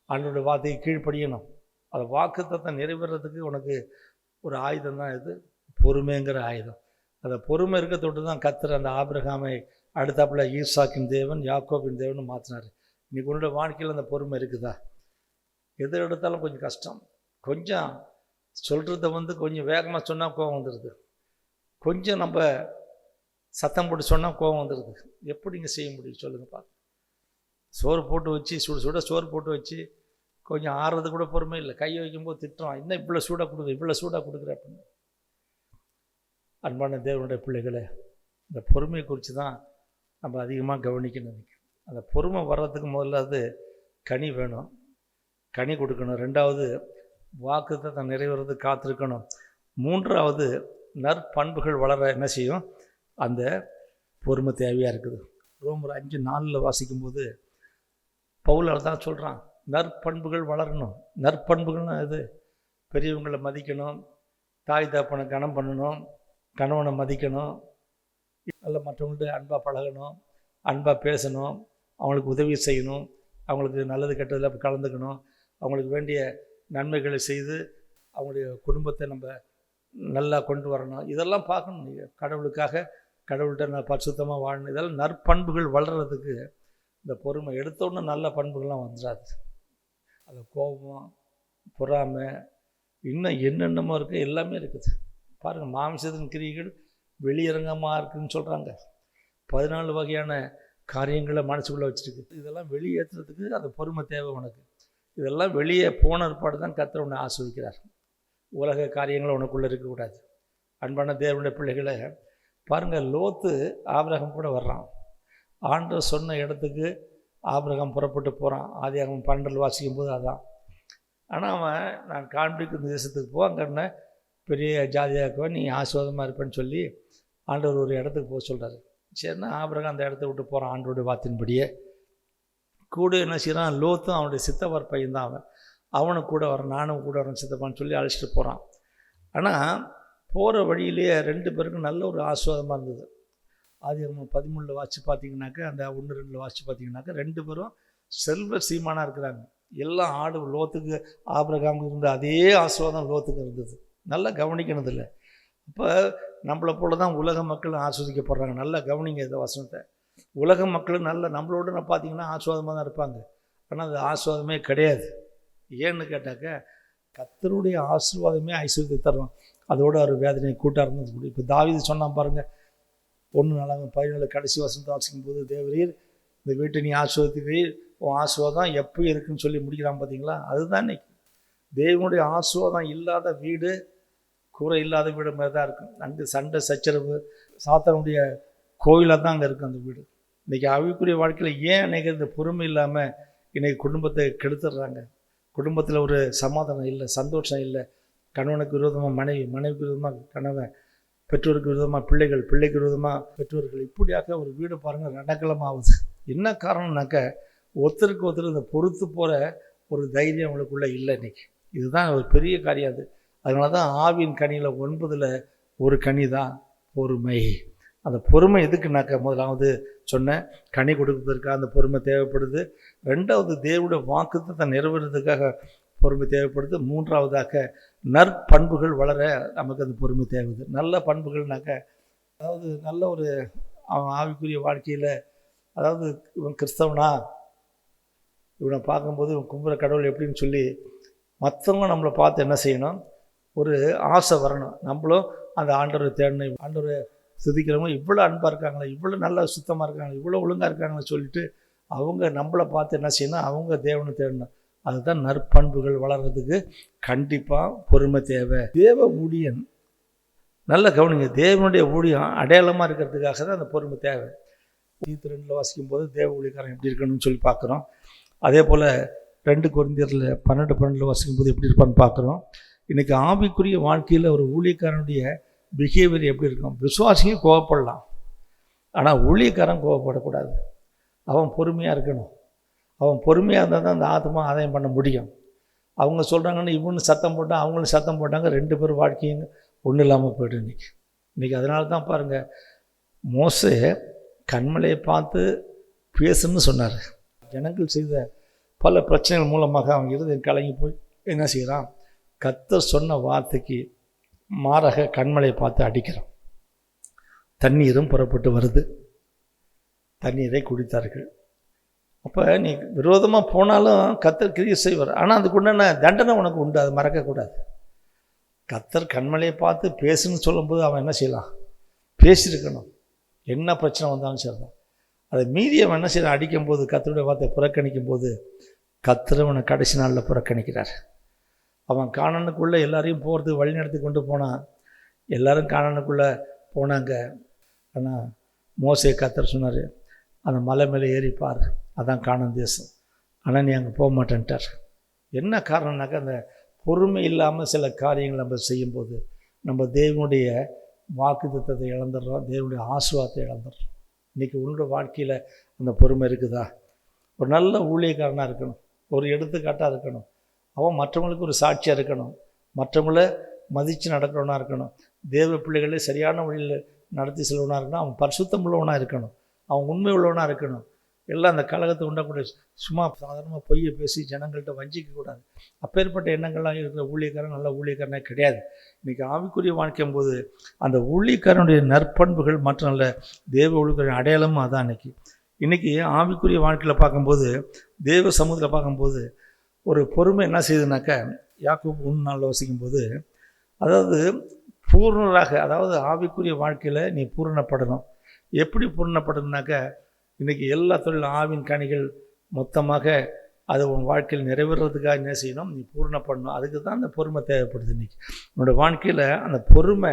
ஆண்டவருடைய வார்த்தையை கீழ்ப்படியணும். அந்த வாக்குத்தத்தை நிறைவேறதுக்கு உனக்கு ஒரு ஆயுதம் தான் இது, பொறுமைங்கிற ஆயுதம். அந்த பொறுமை இருக்க தொட்டு தான் கர்த்தர் அந்த ஆபிரகாமை அடுத்தாப்புல ஈசாக்கின் தேவன் யாக்கோபின் தேவன் மாற்றினார். இன்றைக்கி உன்னோட வாழ்க்கையில் அந்த பொறுமை இருக்குதா? எது எடுத்தாலும் கொஞ்சம் கஷ்டம். கொஞ்சம் சொல்கிறத கொஞ்சம் வேகமாக சொன்னால் கோபம் வந்துடுது. கொஞ்சம் நம்ம சத்தம் போட்டு சொன்னால் கோபம் வந்துடுது. எப்படிங்க செய்ய முடியும் சொல்லுங்கள் பார்த்து. சோறு போட்டு வச்சு சுட சோறு போட்டு வச்சு கொஞ்சம் ஆறுறது கூட பொறுமை இல்லை. கையை வைக்கும்போது திட்டுறோம், இன்னும் இவ்வளோ சூடாக கொடுக்குற, இவ்வளோ சூடாக கொடுக்குற அப்படின்னு. அன்பான தேவனுடைய பிள்ளைகளை, இந்த பொறுமையை குறித்து தான் நம்ம அதிகமாக கவனிக்கணும். அந்த பொறுமை வர்றதுக்கு முதல்ல அது கனி வேணும், கனி கொடுக்கணும். ரெண்டாவது வாக்குத்தத்தம் நிறைவேறது காத்திருக்கணும். மூன்றாவது நற்பண்புகள் வளர என்ன செய்யும்? அந்த பொறுமை தேவையாக இருக்குது. ரோமர் 5:4 வாசிக்கும்போது பவுல் தான் சொல்கிறான், நற்பண்புகள் வளரணும். நற்பண்புகள்னா இது பெரியவங்களை மதிக்கணும், தாய் தகப்பனை கனம் பண்ணணும், கணவனை மதிக்கணும், நல்ல மற்றவங்கள்ட்ட அன்பாக பழகணும், அன்பாக பேசணும், அவங்களுக்கு உதவி செய்யணும், அவங்களுக்கு நல்லது கெட்டதில் கலந்துக்கணும், அவங்களுக்கு வேண்டிய நன்மைகளை செய்து அவங்களுடைய குடும்பத்தை நம்ம நல்லா கொண்டு வரணும். இதெல்லாம் பார்க்கணும். நீங்கள் கடவுளுக்காக கடவுள்கிட்ட நான் பரிசுத்தமாக வாழணும். இதெல்லாம் நற்பண்புகள் வளர்கிறதுக்கு இந்த பொறுமை எடுத்தோடனே நல்ல பண்புகள்லாம் வந்துடாது. அது கோபம், பொறாமை, இன்னும் என்னென்னமோ இருக்குது, எல்லாமே இருக்குது. பாருங்கள், மாமிசத்தின் கிரியைகள் வெளியரங்கமாக இருக்குதுன்னு சொல்கிறாங்க. 14 வகையான காரியங்களை மனசுக்குள்ளே வச்சுருக்கு. இதெல்லாம் வெளியேற்றுறதுக்கு அந்த பொறுமை தேவை உனக்கு. இதெல்லாம் வெளியே போன ஏற்பாடு தான் கர்த்தர் உன்னை ஆஸ்வதிக்கிறார். உலக காரியங்கள் உனக்குள்ளே இருக்கக்கூடாது. அன்பான தேவனுடைய பிள்ளைகளை பாருங்கள், லோத்து ஆபிரகாம் கூட வர்றான். ஆண்டவர் சொன்ன இடத்துக்கு ஆபிரகாம் புறப்பட்டு போகிறான். ஆதியாகமம் 12 வாசிக்கும் போது அதான். ஆனால் அவன் நான் காண்பிக்கும் தேசத்துக்கு போ, அங்கே பெரிய ஜாதியாக்குவன், நீ ஆசீர்வாதமாக இருப்பேன்னு சொல்லி ஆண்டவர் ஒரு இடத்துக்கு போக சொல்கிறாரு. சரின்னா ஆபிரகாம் அந்த இடத்த விட்டு போகிறான். ஆண்டவருடைய வார்த்தையின்படியே கூட என்ன செய்கிறான்? லோத்தும் அவனுடைய சித்தப்பார் பையன் தான் அவனுக்கு கூட வரான். நானும் கூட வரேன் சித்தப்பான்னு சொல்லி அழைச்சிட்டு போகிறான். ஆனால் போகிற வழியிலேயே 2 பேருக்கும் நல்ல ஒரு ஆசீர்வாதமாக இருந்தது. ஆதியாகமம் 13 வாசித்து பார்த்தீங்கன்னாக்கா, அந்த 1-2 வாசித்து பார்த்தீங்கன்னாக்கா 2 பேரும் செல்வ சீமானாக இருக்கிறாங்க. எல்லாம் ஆடு. லோத்துக்கு ஆபிரகாமுக்கு இருந்த அதே ஆசீர்வாதம் லோத்துக்கு இருந்தது. நல்லா கவனிக்கணுதில்லை. அப்போ நம்மளை போல தான் உலக மக்கள் ஆஸ்வதிக்கப்படுறாங்க. நல்லா கவனிங்க இந்த வசனத்தை. உலக மக்கள் நல்ல நம்மளோட பார்த்தீங்கன்னா ஆசீர்வாதமாக தான் இருப்பாங்க. ஆனால் அது ஆசீர்வாதமே கிடையாது. ஏன்னு கேட்டாக்க, கர்த்தருடைய ஆசீர்வாதமே ஐஸ்வர்யத்தை தரும். அதோடு அவர் வேதனையை கூட்டாக இருந்தது முடியும். இப்போ தாவீது சொன்னான் பாருங்கள், 1:17 கடைசி வசனத்தை வாசிக்கும் போது, தேவரீர் இந்த வீட்டை நீ ஆசீர்வதிக்கிறீர், உன் ஆசீர்வாதம் எப்போ இருக்குன்னு சொல்லி முடிக்கிறான் பார்த்தீங்களா? அதுதான் இன்னைக்கு தேவனுடைய ஆசீர்வாதம் இல்லாத வீடு கூரை இல்லாத வீடு மாதிரி தான் இருக்கும். அங்கே சண்டை சச்சரவு, சாத்தானுடைய கோயிலாக தான் அங்கே இருக்கும் அந்த வீடு. இன்றைக்கி ஆவிக்குரிய வாழ்க்கையில் ஏன் அன்றைக்கி இந்த பொறுமை இல்லாமல் இன்றைக்கி குடும்பத்தை கெடுத்துடுறாங்க? குடும்பத்தில் ஒரு சமாதானம் இல்லை, சந்தோஷம் இல்லை. கணவனுக்கு விரோதமாக மனைவி, மனைவிக்கு விரோதமாக கணவன், பெற்றோருக்கு விரோதமாக பிள்ளைகள், பிள்ளைக்கு விரோதமாக பெற்றோர்கள், இப்படியாக ஒரு வீடு பாருங்கள் ரணக்கலமாகுது. என்ன காரணம்னாக்க, ஒருத்தருக்கு ஒருத்தர் இந்த பொறுத்து போகிற ஒரு தைரியம் அவங்களுக்குள்ளே இல்லை இன்றைக்கி. இதுதான் ஒரு பெரிய காரியம். அது அதனால தான் ஆவியின் கனியில் 9ல் ஒரு கனி தான் பொறுமை. அந்த பொறுமை எதுக்குனாக்க, முதலாவது சொன்ன கனி கொடுப்பதற்காக அந்த பொறுமை தேவைப்படுது. ரெண்டாவது தேவனுடைய வாக்குத்தத்தை நிறைவேறதுக்காக பொறுமை தேவைப்படுது. மூன்றாவதாக நற்பண்புகள் வளர நமக்கு அந்த பொறுமை தேவைப்படுது. நல்ல பண்புகள்னாக்க, அதாவது நல்ல ஒரு அவன் ஆவிக்குரிய வாழ்க்கையில், அதாவது இவன் கிறிஸ்தவனா, இவனை பார்க்கும்போது இவன் கும்புற கடவுள் எப்படின்னு சொல்லி மற்றவங்க நம்மளை பார்த்து என்ன செய்யணும்? ஒரு ஆசை வரணும். நம்மளும் அந்த ஆண்டவரை தேடணும். ஆண்டவரை துதிக்கிறவங்க இவ்வளோ அன்பாக இருக்காங்களே, இவ்வளோ நல்லா சுத்தமாக இருக்காங்களே, இவ்வளோ ஒழுங்காக இருக்காங்களே சொல்லிட்டு அவங்க நம்மளை பார்த்து என்ன செய்யணும்? அவங்க தேவனை தேடணும். அதுதான் நற்பண்புகள் வளர்கிறதுக்கு கண்டிப்பாக பொறுமை தேவை. தேவ ஊழியன், நல்ல கவனிங்க, தேவனுடைய ஊழியம் அடையாளமாக இருக்கிறதுக்காக தான் அந்த பொறுமை தேவை. 2 வாசிக்கும் போது தேவ ஊழியக்காரன் எப்படி இருக்கணும்னு சொல்லி பார்க்குறோம். அதே போல் 2 கொரிந்தியரில் 12 வாசிக்கும் போது எப்படி இருப்பான்னு பார்க்குறோம். இன்றைக்கி ஆவிக்குரிய வாழ்க்கையில் ஒரு ஊழியக்காரனுடைய பிஹேவியர் எப்படி இருக்கும். விசுவாசிங்க கோவப்படலாம், ஆனால் ஊழியக்காரன் கோவப்படக்கூடாது. அவன் பொறுமையாக இருக்கணும். அவன் பொறுமையாக இருந்தால் தான் அந்த ஆத்மா ஆதாயம் பண்ண முடியும். அவங்க சொல்கிறாங்கன்னு இவனு சத்தம் போட்டால் அவங்களும் சத்தம் போட்டாங்க, 2 பேர் வாழ்க்கையும் ஒன்றும் இல்லாமல் போய்ட்டு இன்றைக்கி அதனால தான் பாருங்கள், மோசே கண்மலையை பார்த்து பேசுன்னு சொன்னார். ஜனங்கள் செய்த பல பிரச்சனைகள் மூலமாக அவன் இருதயம் கலங்கி போய் என்ன செய்கிறான், கர்த்தர் சொன்ன வார்த்தைக்கு மாறாக கண்மலையை பார்த்து அடிக்கிறான். தண்ணீரும் புறப்பட்டு வருது, தண்ணீரை குடித்தார்கள். அப்போ நீ விரோதமாக போனாலும் கர்த்தர் கிரியை செய்வார். ஆனால் அதுக்குண்டான தண்டனை உனக்கு உண்டு, அது மறக்கக்கூடாது. கர்த்தர் கண்மலையை பார்த்து பேசுன்னு சொல்லும்போது அவன் என்ன செய்யலாம், பேசியிருக்கணும். என்ன பிரச்சனை வந்தாலும் சரி தான். அதை மீறி அவன் என்ன செய்யலாம், அடிக்கும்போது கர்த்தருடைய வார்த்தை புறக்கணிக்கும் போது கர்த்தர் அவனை கடைசி நாளில் புறக்கணிக்கிறார். அவன் கானானுக்குள்ளே எல்லாரையும் போகிறதுக்கு வழி நடத்தி கொண்டு போனான். எல்லோரும் கானானுக்குள்ளே போனாங்க. ஆனால் மோசே கர்த்தர் சொன்னார், அந்த மலை மேலே ஏறிப்பார், அதான் கானான் தேசம். ஆனால் நீ அங்கே போக மாட்டேன்ட்டார். என்ன காரணம்னாக்கா, அந்த பொறுமை இல்லாமல் சில காரியங்கள் நம்ம செய்யும்போது நம்ம தேவனுடைய வாக்குத்தத்தத்தை இழந்துடுறோம், தேவனுடைய ஆசீர்வாதத்தை இழந்துடுறோம். இன்றைக்கி உன்னோட வாழ்க்கையில் அந்த பொறுமை இருக்குதா? ஒரு நல்ல ஊழியக்காரனாக இருக்கணும், ஒரு எடுத்துக்காட்டாக இருக்கணும், அவன் மற்றவங்களுக்கு ஒரு சாட்சியாக இருக்கணும், மற்றவங்கள மதித்து நடக்கிறவனாக இருக்கணும், தேவ பிள்ளைகளே சரியான வழியில் நடத்தி செல்வனாக இருக்கணும், அவன் பரிசுத்தம் உள்ளவனாக இருக்கணும், அவன் உண்மை உள்ளவனாக இருக்கணும். எல்லாம் அந்த கழகத்தை உண்டாக்கூடிய சும்மா சாதாரணமாக பொய்யை பேசி ஜனங்கள்கிட்ட வஞ்சிக்கக்கூடாது. அப்பேற்பட்ட எண்ணங்கள்லாம் இருக்கிற ஊழியக்காரன் நல்ல ஊழியக்காரனே கிடையாது. இன்றைக்கி ஆவிக்குரிய வாழ்க்கையும் போது அந்த ஊழியக்காரனுடைய நற்பண்புகள் மற்ற நல்ல தேவ ஊழியக்காரன் அடையாளமும் அதான். இன்றைக்கி ஆவிக்குரிய வாழ்க்கையில் பார்க்கும்போது, தேவ சமூகத்தில் பார்க்கும்போது ஒரு பொறுமை என்ன செய்யுதுனாக்கா, யாக்கோபு 1:4 வாசிக்கும்போது, அதாவது பூர்ணராக, அதாவது ஆவிக்குரிய வாழ்க்கையில் நீ பூரணப்படணும். எப்படி பூரணப்படணும்னாக்கா, இன்றைக்கி எல்லா தொழிலும் ஆவின் கனிகள் மொத்தமாக அது உன் வாழ்க்கையில் நிறைவேறதுக்காக என்ன செய்யணும், நீ பூரணப்படணும். அதுக்கு தான் அந்த பொறுமை தேவைப்படுது. இன்றைக்கி உன்னோட வாழ்க்கையில் அந்த பொறுமை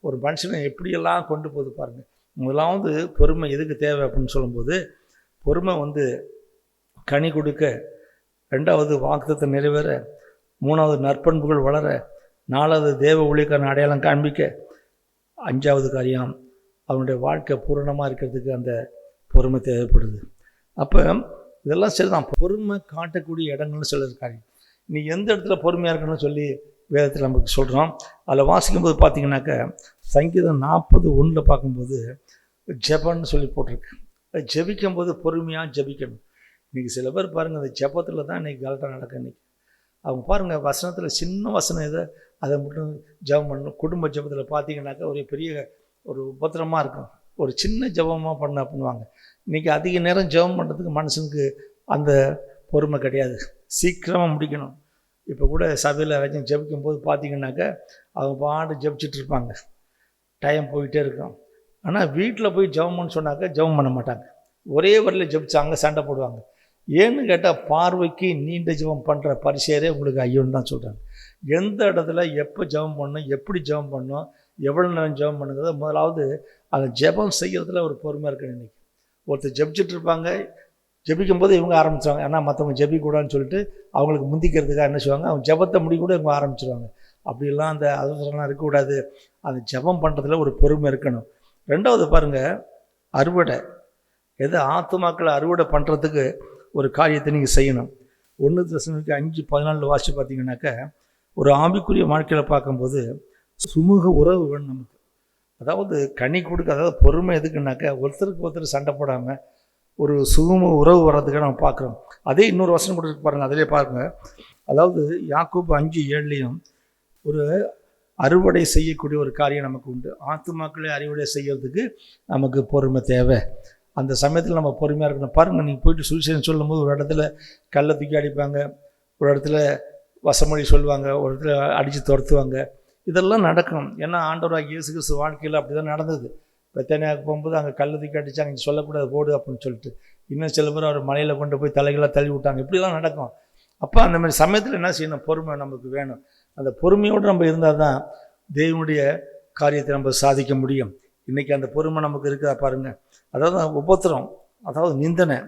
ஒரு மனுஷனை எப்படியெல்லாம் கொண்டு போகுது பாருங்கள். முதலாவது பொறுமை எதுக்கு தேவை அப்படின்னு சொல்லும்போது, பொறுமை கனி கொடுக்க, 2வது வாக்குத்தத்தை நிறைவேற, 3வது நற்பண்புகள் வளர, 4வது தேவ ஊழியக்காரன் அடையாளம் காண்பிக்க, 5வது காரியம் அவனுடைய வாழ்க்கை பூரணமாக இருக்கிறதுக்கு அந்த பொறுமை தேவைப்படுது. அப்போ இதெல்லாம் சரிதான், பொறுமை காட்டக்கூடிய இடங்கள்னு சில காரியம். நீ எந்த இடத்துல பொறுமையாக இருக்கணும்னு சொல்லி வேதத்தில் நமக்கு சொல்கிறோம். அதில் வாசிக்கும்போது பார்த்தீங்கன்னாக்கா, சங்கீதம் 40:1 பார்க்கும்போது ஜெபம்னு சொல்லி போட்டிருக்கு. ஜெபிக்கும் போது பொறுமையாக ஜெபிக்கணும். இன்றைக்கி சில பேர் பாருங்கள், அந்த ஜெபத்தில் தான் இன்றைக்கி கரெக்டாக நடக்கும். இன்றைக்கி அவங்க பாருங்கள், வசனத்தில் சின்ன வசனம் எதை அதை மட்டும் ஜெபம் பண்ணணும். குடும்ப ஜெபத்தில் பார்த்தீங்கன்னாக்கா ஒரு பெரிய ஒரு உபத்திரமாக இருக்கும். ஒரு சின்ன ஜெபமாக பண்ணுவாங்க. இன்றைக்கி அதிக நேரம் ஜெபம் பண்ணுறதுக்கு மனுஷனுக்கு அந்த பொறுமை கிடையாது, சீக்கிரமாக முடிக்கணும். இப்போ கூட சபையில் யாராச்சும் ஜெபிக்கும் போது பார்த்தீங்கன்னாக்கா அவங்க பாட்டு ஜெபிச்சுட்டு இருப்பாங்க, டைம் போயிட்டே இருக்கும். ஆனால் வீட்டில் போய் ஜெபம்னு சொன்னாக்கா ஜெபம் பண்ண மாட்டாங்க, ஒரே வரையில் ஜெபிச்சாங்க சண்டை போடுவாங்க. ஏன்னு கேட்டால், பார்வைக்கு நீண்ட ஜெபம் பண்ணுற பரிசேரே உங்களுக்கு ஐயோன்னு தான் சொல்கிறாங்க. எந்த இடத்துல எப்போ ஜெபம் பண்ணணும், எப்படி ஜெபம் பண்ணணும், எவ்வளோ நேரம் ஜெபம் பண்ணுங்கிறத முதலாவது அந்த ஜெபம் செய்கிறதுல ஒரு பொறுமை இருக்குது. இன்றைக்கி ஒருத்தர் ஜெபிச்சுட்டு இருப்பாங்க, ஜெபிக்கும்போது இவங்க ஆரம்பிச்சுவாங்க. ஏன்னா மற்றவங்க ஜெபிக்கூடாதுன்னு சொல்லிட்டு அவங்களுக்கு முந்திக்கிறதுக்காக என்ன செய்வாங்க, அவங்க ஜெபத்தை முடி கூட இவங்க ஆரம்பிச்சிருவாங்க. அப்படிலாம் அந்த அவசரம்லாம் இருக்கக்கூடாது. அந்த ஜெபம் பண்ணுறதுல ஒரு பொறுமை இருக்கணும். 2வது பாருங்கள், அறுவடை. எதை ஆத்துமாக்களை அறுவடை பண்ணுறதுக்கு ஒரு காரியத்தை நீங்கள் செய்யணும். 1 தெசலோனிக்கர் 5:14 வாசித்து பார்த்தீங்கன்னாக்கா, ஒரு ஆவிக்குரிய வாழ்க்கையில் பார்க்கும்போது சுமூக உறவு வேணும் நமக்கு. அதாவது கனி கொடுக்க, அதாவது பொறுமை எதுக்குன்னாக்கா, ஒருத்தருக்கு ஒருத்தர் சண்டை போடாமல் ஒரு சுமூக உறவு வர்றதுக்காக நம்ம பார்க்குறோம். அதே இன்னொரு வசனம் கொடுத்து பாருங்கள், அதிலே பாருங்கள். அதாவது யாக்கோபு 5:7 ஒரு அறுவடை செய்யக்கூடிய ஒரு காரியம் நமக்கு உண்டு. ஆத்துமாக்களை அறுவடை செய்யறதுக்கு நமக்கு பொறுமை தேவை. அந்த சமயத்தில் நம்ம பொறுமையாக இருக்கணும். பாருங்கள், நீங்கள் போயிட்டு சுவிசேஷம் சொல்லும்போது ஒரு இடத்துல கல்லை தூக்கி அடிப்பாங்க, ஒரு இடத்துல வசமொழி சொல்லுவாங்க, ஒரு இடத்துல அடித்து துரத்துவாங்க. இதெல்லாம் நடக்கும். ஏன்னா ஆண்டவராகிய இயேசு கிறிஸ்து வாழ்க்கையில் அப்படி தான் நடந்தது. பெத்தானியாவுக்கு போகும்போது அங்கே கல்லை தூக்கி அடித்தாங்க, இங்கே சொல்லக்கூடாது போடு அப்படின்னு சொல்லிட்டு. இன்னும் சில பேர் அவர் மலையில் கொண்டு போய் தலைகளாக தள்ளி விட்டாங்க. இப்படிலாம் நடக்கும். அப்போ அந்த மாதிரி சமயத்தில் என்ன செய்யணும், பொறுமை நமக்கு வேணும். அந்த பொறுமையோடு நம்ம இருந்தால் தான் தேவனுடைய காரியத்தை நம்ம சாதிக்க முடியும். இன்றைக்கி அந்த பொறுமை நமக்கு இருக்குதா பாருங்கள். அதாவது உபத்திரம், அதாவது நிந்தனை.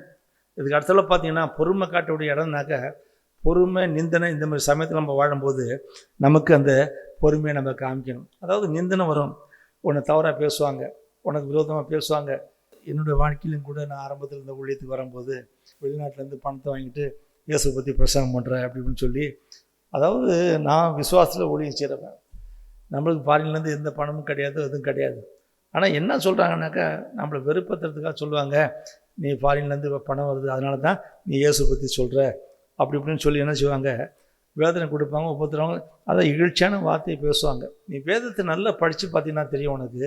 இதுக்கு அடுத்தல பார்த்தீங்கன்னா பொறுமை காட்டக்கூடிய இடம்னாக்க பொறுமை, நிந்தனை. இந்த மாதிரி சமயத்தில் நம்ம வாழும்போது நமக்கு அந்த பொறுமையை நம்ம காமிக்கணும். அதாவது நிந்தனை வரும். உன்னை தவறாக பேசுவாங்க, உனக்கு விரோதமாக பேசுவாங்க. என்னுடைய வாழ்க்கையிலும் கூட நான் ஆரம்பத்தில் இந்த ஊழியத்துக்கு வரும்போது வெளிநாட்டிலேருந்து பணத்தை வாங்கிட்டு இயேசு பற்றி பிரசங்கம் பண்ணுறேன் அப்படி இப்படின்னு சொல்லி, அதாவது நான் விசுவாசத்தில் ஊழியம் செய்கிறவன், நம்மளுக்கு ஃபாரின்லேருந்து எந்த பணமும் கிடையாது, எதுவும் கிடையாது. ஆனால் என்ன சொல்கிறாங்கன்னாக்கா, நம்மளை வெறுப்பத்துறதுக்காக சொல்லுவாங்க, நீ ஃபாரின்லேருந்து பணம் வருது அதனால தான் நீ இயேசு பற்றி சொல்கிற அப்படி இப்படின்னு சொல்லி என்ன செய்வாங்க, வேதனை கொடுப்பாங்க, ஒவ்வொருத்தரவங்க அதை இகழ்ச்சியான வார்த்தையை பேசுவாங்க. நீ வேதத்தை நல்லா படித்து பார்த்தீங்கன்னா தெரியும் உனக்கு,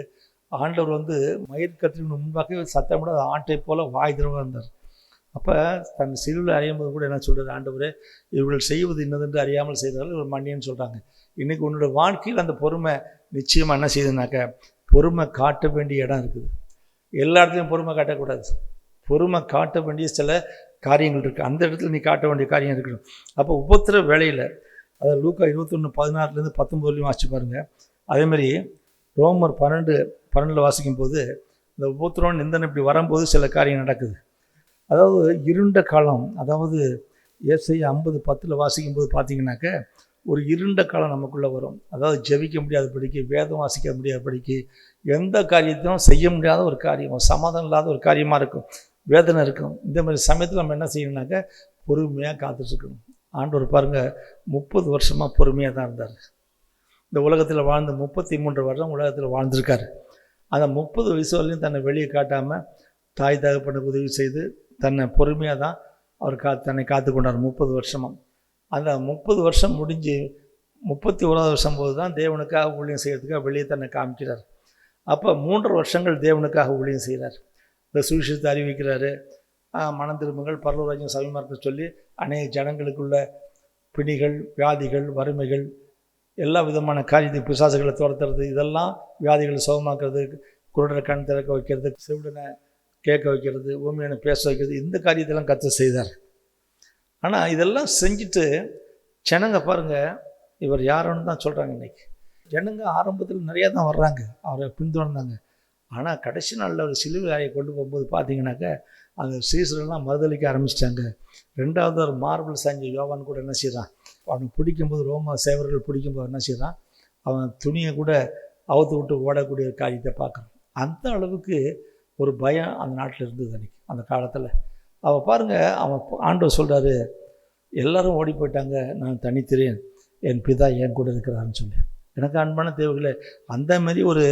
ஆண்டவர் வந்து மயிர் கத்திரிக்கு முன்பாக சத்தம் கூட ஆட்டை போல் வாய் திறவாக இருந்தார். அப்போ தன் சிலுவையில் அறியும் போது கூட என்ன சொல்கிறது, ஆண்டவரே இவர்கள் செய்வது இன்னதென்று அறியாமல் செய்தாலும் இவர் மன்னின்னு சொல்கிறாங்க. இன்றைக்கி உன்னோட வாழ்க்கையில் அந்த பொறுமை நிச்சயமாக என்ன செய்யுதுனாக்கா, பொறுமை காட்ட வேண்டிய இடம் இருக்குது. எல்லா இடத்துலையும் பொறுமை காட்டக்கூடாது, பொறுமை காட்ட வேண்டிய சில காரியங்கள் இருக்குது, அந்த இடத்துல நீ காட்ட வேண்டிய காரியம் இருக்கணும். அப்போ உபத்திர வேளையில், அதாவது லூக்கா 21:16 19 வாசிச்சு பாருங்கள். அதேமாதிரி ரோமர் 12 வாசிக்கும் போது இந்த உபத்திரம் நிந்தனை இப்படி வரும்போது சில காரியம் நடக்குது. அதாவது இருண்ட காலம், அதாவது ஏசாயா 50:10 வாசிக்கும்போது பார்த்தீங்கன்னாக்க ஒரு இருண்ட காலம் நமக்குள்ளே வரும். அதாவது ஜெபிக்க முடியாதபடிக்கு, வேதம் வாசிக்க முடியாதபடிக்கு, எந்த காரியத்தையும் செய்ய முடியாத ஒரு காரியம், சமாதானம் இல்லாத ஒரு காரியமாக இருக்கும், வேதனை இருக்கும். இந்த மாதிரி சமயத்தில் நம்ம என்ன செய்யணும்னாக்க பொறுமையாக காத்துட்ருக்கணும். ஆண்டவர் பாருங்கள் 30 வருஷமாக பொறுமையாக தான் இருந்தார். இந்த உலகத்தில் வாழ்ந்து 33 வருடம் உலகத்தில் வாழ்ந்திருக்காரு. அந்த 30 வயசு வரையிலும் தன்னை வெளியே காட்டாமல் தாய் தகப்பனுக்கு உதவி செய்து தன்னை பொறுமையாக தான் அவர் தன்னை காத்து கொண்டார் 30 வருஷமாக. அந்த 30 வருஷம் முடிஞ்சு 31வது வருஷம் போது தான் தேவனுக்காக ஊழியம் செய்கிறதுக்காக வெளியே தன்னை காமிக்கிறார். அப்போ 3 வருஷங்கள் தேவனுக்காக ஊழியம் செய்கிறார். இந்த சுவிசேஷத்தை அறிவிக்கிறாரு, மனம் திரும்புங்கள் பரலோகராஜ்யம் சமீபமாக இருக்குன்னு சொல்லி அநேக ஜனங்களுக்குள்ள பிணிகள், வியாதிகள், வறுமைகள், எல்லா விதமான காரியத்தை, பிசாசுகளை துரத்துறது, இதெல்லாம் வியாதிகளை சுகமாக்குறது, குருடரை கண் திறக்க வைக்கிறது, செவிடனை கேட்க வைக்கிறது, ஊமையான பேச வைக்கிறது, இந்த காரியத்தெல்லாம் கர்த்தர் செய்தார். ஆனால் இதெல்லாம் செஞ்சுட்டு ஜனங்க பாருங்கள் இவர் யாருன்னு தான் சொல்கிறாங்க. இன்றைக்கி ஜனங்க ஆரம்பத்தில் நிறையா தான் வர்றாங்க, அவரை பின்தொடர்ந்தாங்க. ஆனால் கடைசி நாளில் அவர் சிலுவையை கொண்டு போகும்போது பார்த்தீங்கன்னாக்க அந்த சீசரெல்லாம் மறுதளிக்க ஆரம்பிச்சிட்டாங்க. 2வது ஒரு மார்பிள் செஞ்ச யோவான் கூட என்ன செய்கிறான், அவனை பிடிக்கும்போது, ரோம சேவர்கள் பிடிக்கும்போது என்ன செய்கிறான், அவன் துணியை கூட அவுத்து விட்டு ஓடக்கூடிய காரியத்தை பார்க்குறான். அந்த அளவுக்கு ஒரு பயம் அந்த நாட்டில் இருந்தது அன்றைக்கி, அந்த காலத்தில். அவள் பாருங்கள், அவன் ஆண்டவர் சொல்கிறாரு, எல்லோரும் ஓடி போயிட்டாங்க, நான் தனித்திறேன், என் பிதா என் கூட இருக்கிறான்னு சொல்லி. எனக்கு அன்பான தேவைகளை அந்த மாதிரி ஒரு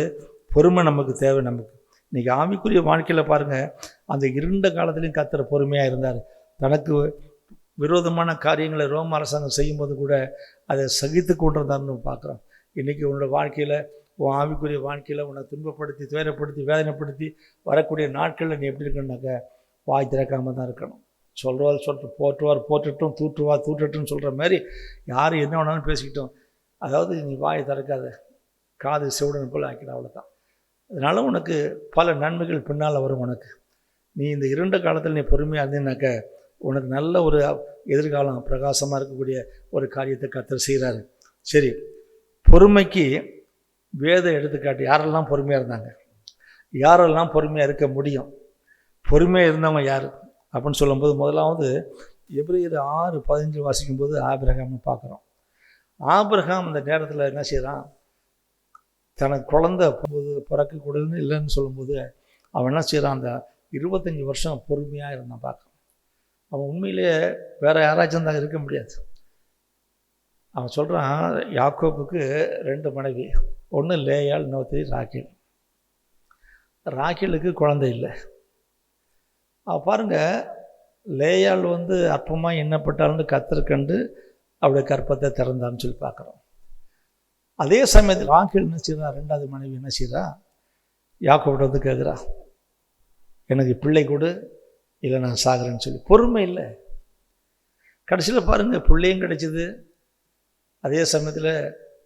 பொறுமை நமக்கு தேவை. நமக்கு இன்றைக்கி ஆவிக்குரிய வாழ்க்கையில் பாருங்கள், அந்த இருண்ட காலத்துலேயும் கர்த்தர் பொறுமையாக இருந்தார். தனக்கு விரோதமான காரியங்களை ரோம அரசாங்கம் செய்யும்போது கூட அதை சகித்து கொண்டிருந்தார்னு பார்க்குறோம். இன்றைக்கி உன்னோட வாழ்க்கையில், உன் ஆவிக்குரிய வாழ்க்கையில் உன்னை துன்பப்படுத்தி, துயரப்படுத்தி, வேதனைப்படுத்தி வரக்கூடிய நாட்களில் நீ எப்படி இருக்கணுனாக்க வாய் திறக்காமல் தான் இருக்கணும். சொல்கிறவார் போற்றுவார் போட்டுட்டும், தூற்றுவார் தூட்டட்டும்னு சொல்கிற மாதிரி யார் என்ன வேணாலும் பேசிக்கிட்டோம், அதாவது நீ வாயை திறக்காத, காது செவிடன் போல் ஆக்கிடும், அவ்வளோதான். அதனால் உனக்கு பல நன்மைகள் பின்னால் வரும். உனக்கு நீ இந்த இருண்ட காலத்தில் நீ பொறுமையாக இருந்தீங்கன்னாக்க உனக்கு நல்ல ஒரு எதிர்காலம், பிரகாசமாக இருக்கக்கூடிய ஒரு காரியத்தை கர்த்தர் செய்கிறாரு. சரி, பொறுமைக்கு வேத எடுத்துக்காட்டு யாரெல்லாம் பொறுமையாக இருந்தாங்க, யாரெல்லாம் பொறுமையாக இருக்க முடியும், பொறுமையாக இருந்தவங்க யார் அப்படின்னு சொல்லும்போது, முதலாவது எபிரேயர் 6:15 வாசிக்கும்போது ஆபிரகாம்னு பார்க்குறோம். ஆபிரகாம் அந்த நேரத்தில் என்ன செய்கிறான், தனக்கு குழந்தை பிறக்கக்கூடாதுன்னு இல்லைன்னு சொல்லும்போது அவன் என்ன செய்கிறான், அந்த 25 வருஷம் பொறுமையாக இருந்தான் பார்க்குறான். அவன் உண்மையிலேயே வேறு யாராச்சும் தான் இருக்க முடியாது. அவன் சொல்கிறான், யாக்கோபுக்கு 2 மனைவி, ஒன்று லேயாள், இன்னொருத்தர் ராக்கேல். ராக்கேலுக்கு குழந்தை இல்லை. அவள் பாருங்கள், லேயாள் வந்து அற்பமாக எண்ணப்பட்டாள்னு கர்த்தர் கண்டு அவளுடைய கற்பத்தை திறந்தான்னு சொல்லி பார்க்குறோம். அதே சமயத்தில் ராக்கேல் என்ன செய்கிறா, 2வது மனைவி என்ன செய்கிறா, யாக்கோபிட்ட வந்து கேட்குறா, எனக்கு பிள்ளை கொடு, இல்லை நான் சாகிறேன்னு சொல்லி. பொறுமை இல்லை. கடைசியில் பாருங்கள், பிள்ளையும் கிடைச்சிது, அதே சமயத்தில்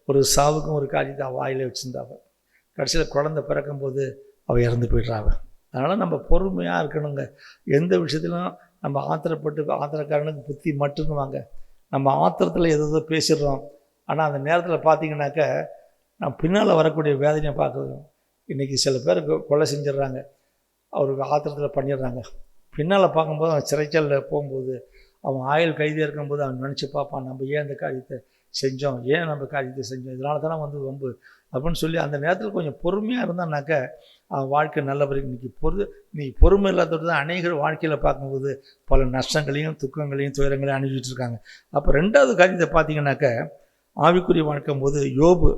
ஒரு சாவுக்கும் ஒரு காரியத்தை அவள் வாயில் வச்சுருந்தாவ. கடைசியில் குழந்தை பிறக்கும்போது அவள் இறந்து போய்ட்றாவ. அதனால் நம்ம பொறுமையாக இருக்கணுங்க. எந்த விஷயத்திலும் நம்ம ஆத்திரக்காரனுக்கு புத்தி மட்டும்னு வாங்க. நம்ம ஆத்திரத்தில் எதோ பேசிடுறோம், ஆனால் அந்த நேரத்தில் பார்த்தீங்கன்னாக்க நான் பின்னால் வரக்கூடிய வேதனையை பார்க்குறோம். இன்றைக்கி சில பேர் கொலை செஞ்சிடுறாங்க, அவருக்கு ஆத்திரத்தில் பண்ணிடுறாங்க. பின்னால் பார்க்கும்போது அவன் சிறைச்சாலையில் போகும்போது, அவன் ஆயுள் கைதியாக இருக்கும்போது அவன் நினச்சி பார்ப்பான், நம்ம ஏன் இந்த காரியத்தை செஞ்சோம், ஏன் நம்ம காரியத்தை செஞ்சோம், இதனால தானே வந்து ரொம்ப அப்படின்னு சொல்லி அந்த நேரத்தில் கொஞ்சம் பொறுமையாக இருந்தான்னாக்க வாழ்க்கை நல்லபடி. நீ பொறுமை இல்லாதது தான் அநேகர் வாழ்க்கையில் பார்க்கும்போது பல நஷ்டங்களையும் துக்கங்களையும் துயரங்களையும் அனுப்பிச்சிட்டு இருக்காங்க. அப்போ ரெண்டாவது காரியத்தை பார்த்தீங்கன்னாக்க ஆவிக்குரிய வாழ்க்கும் போது யோபு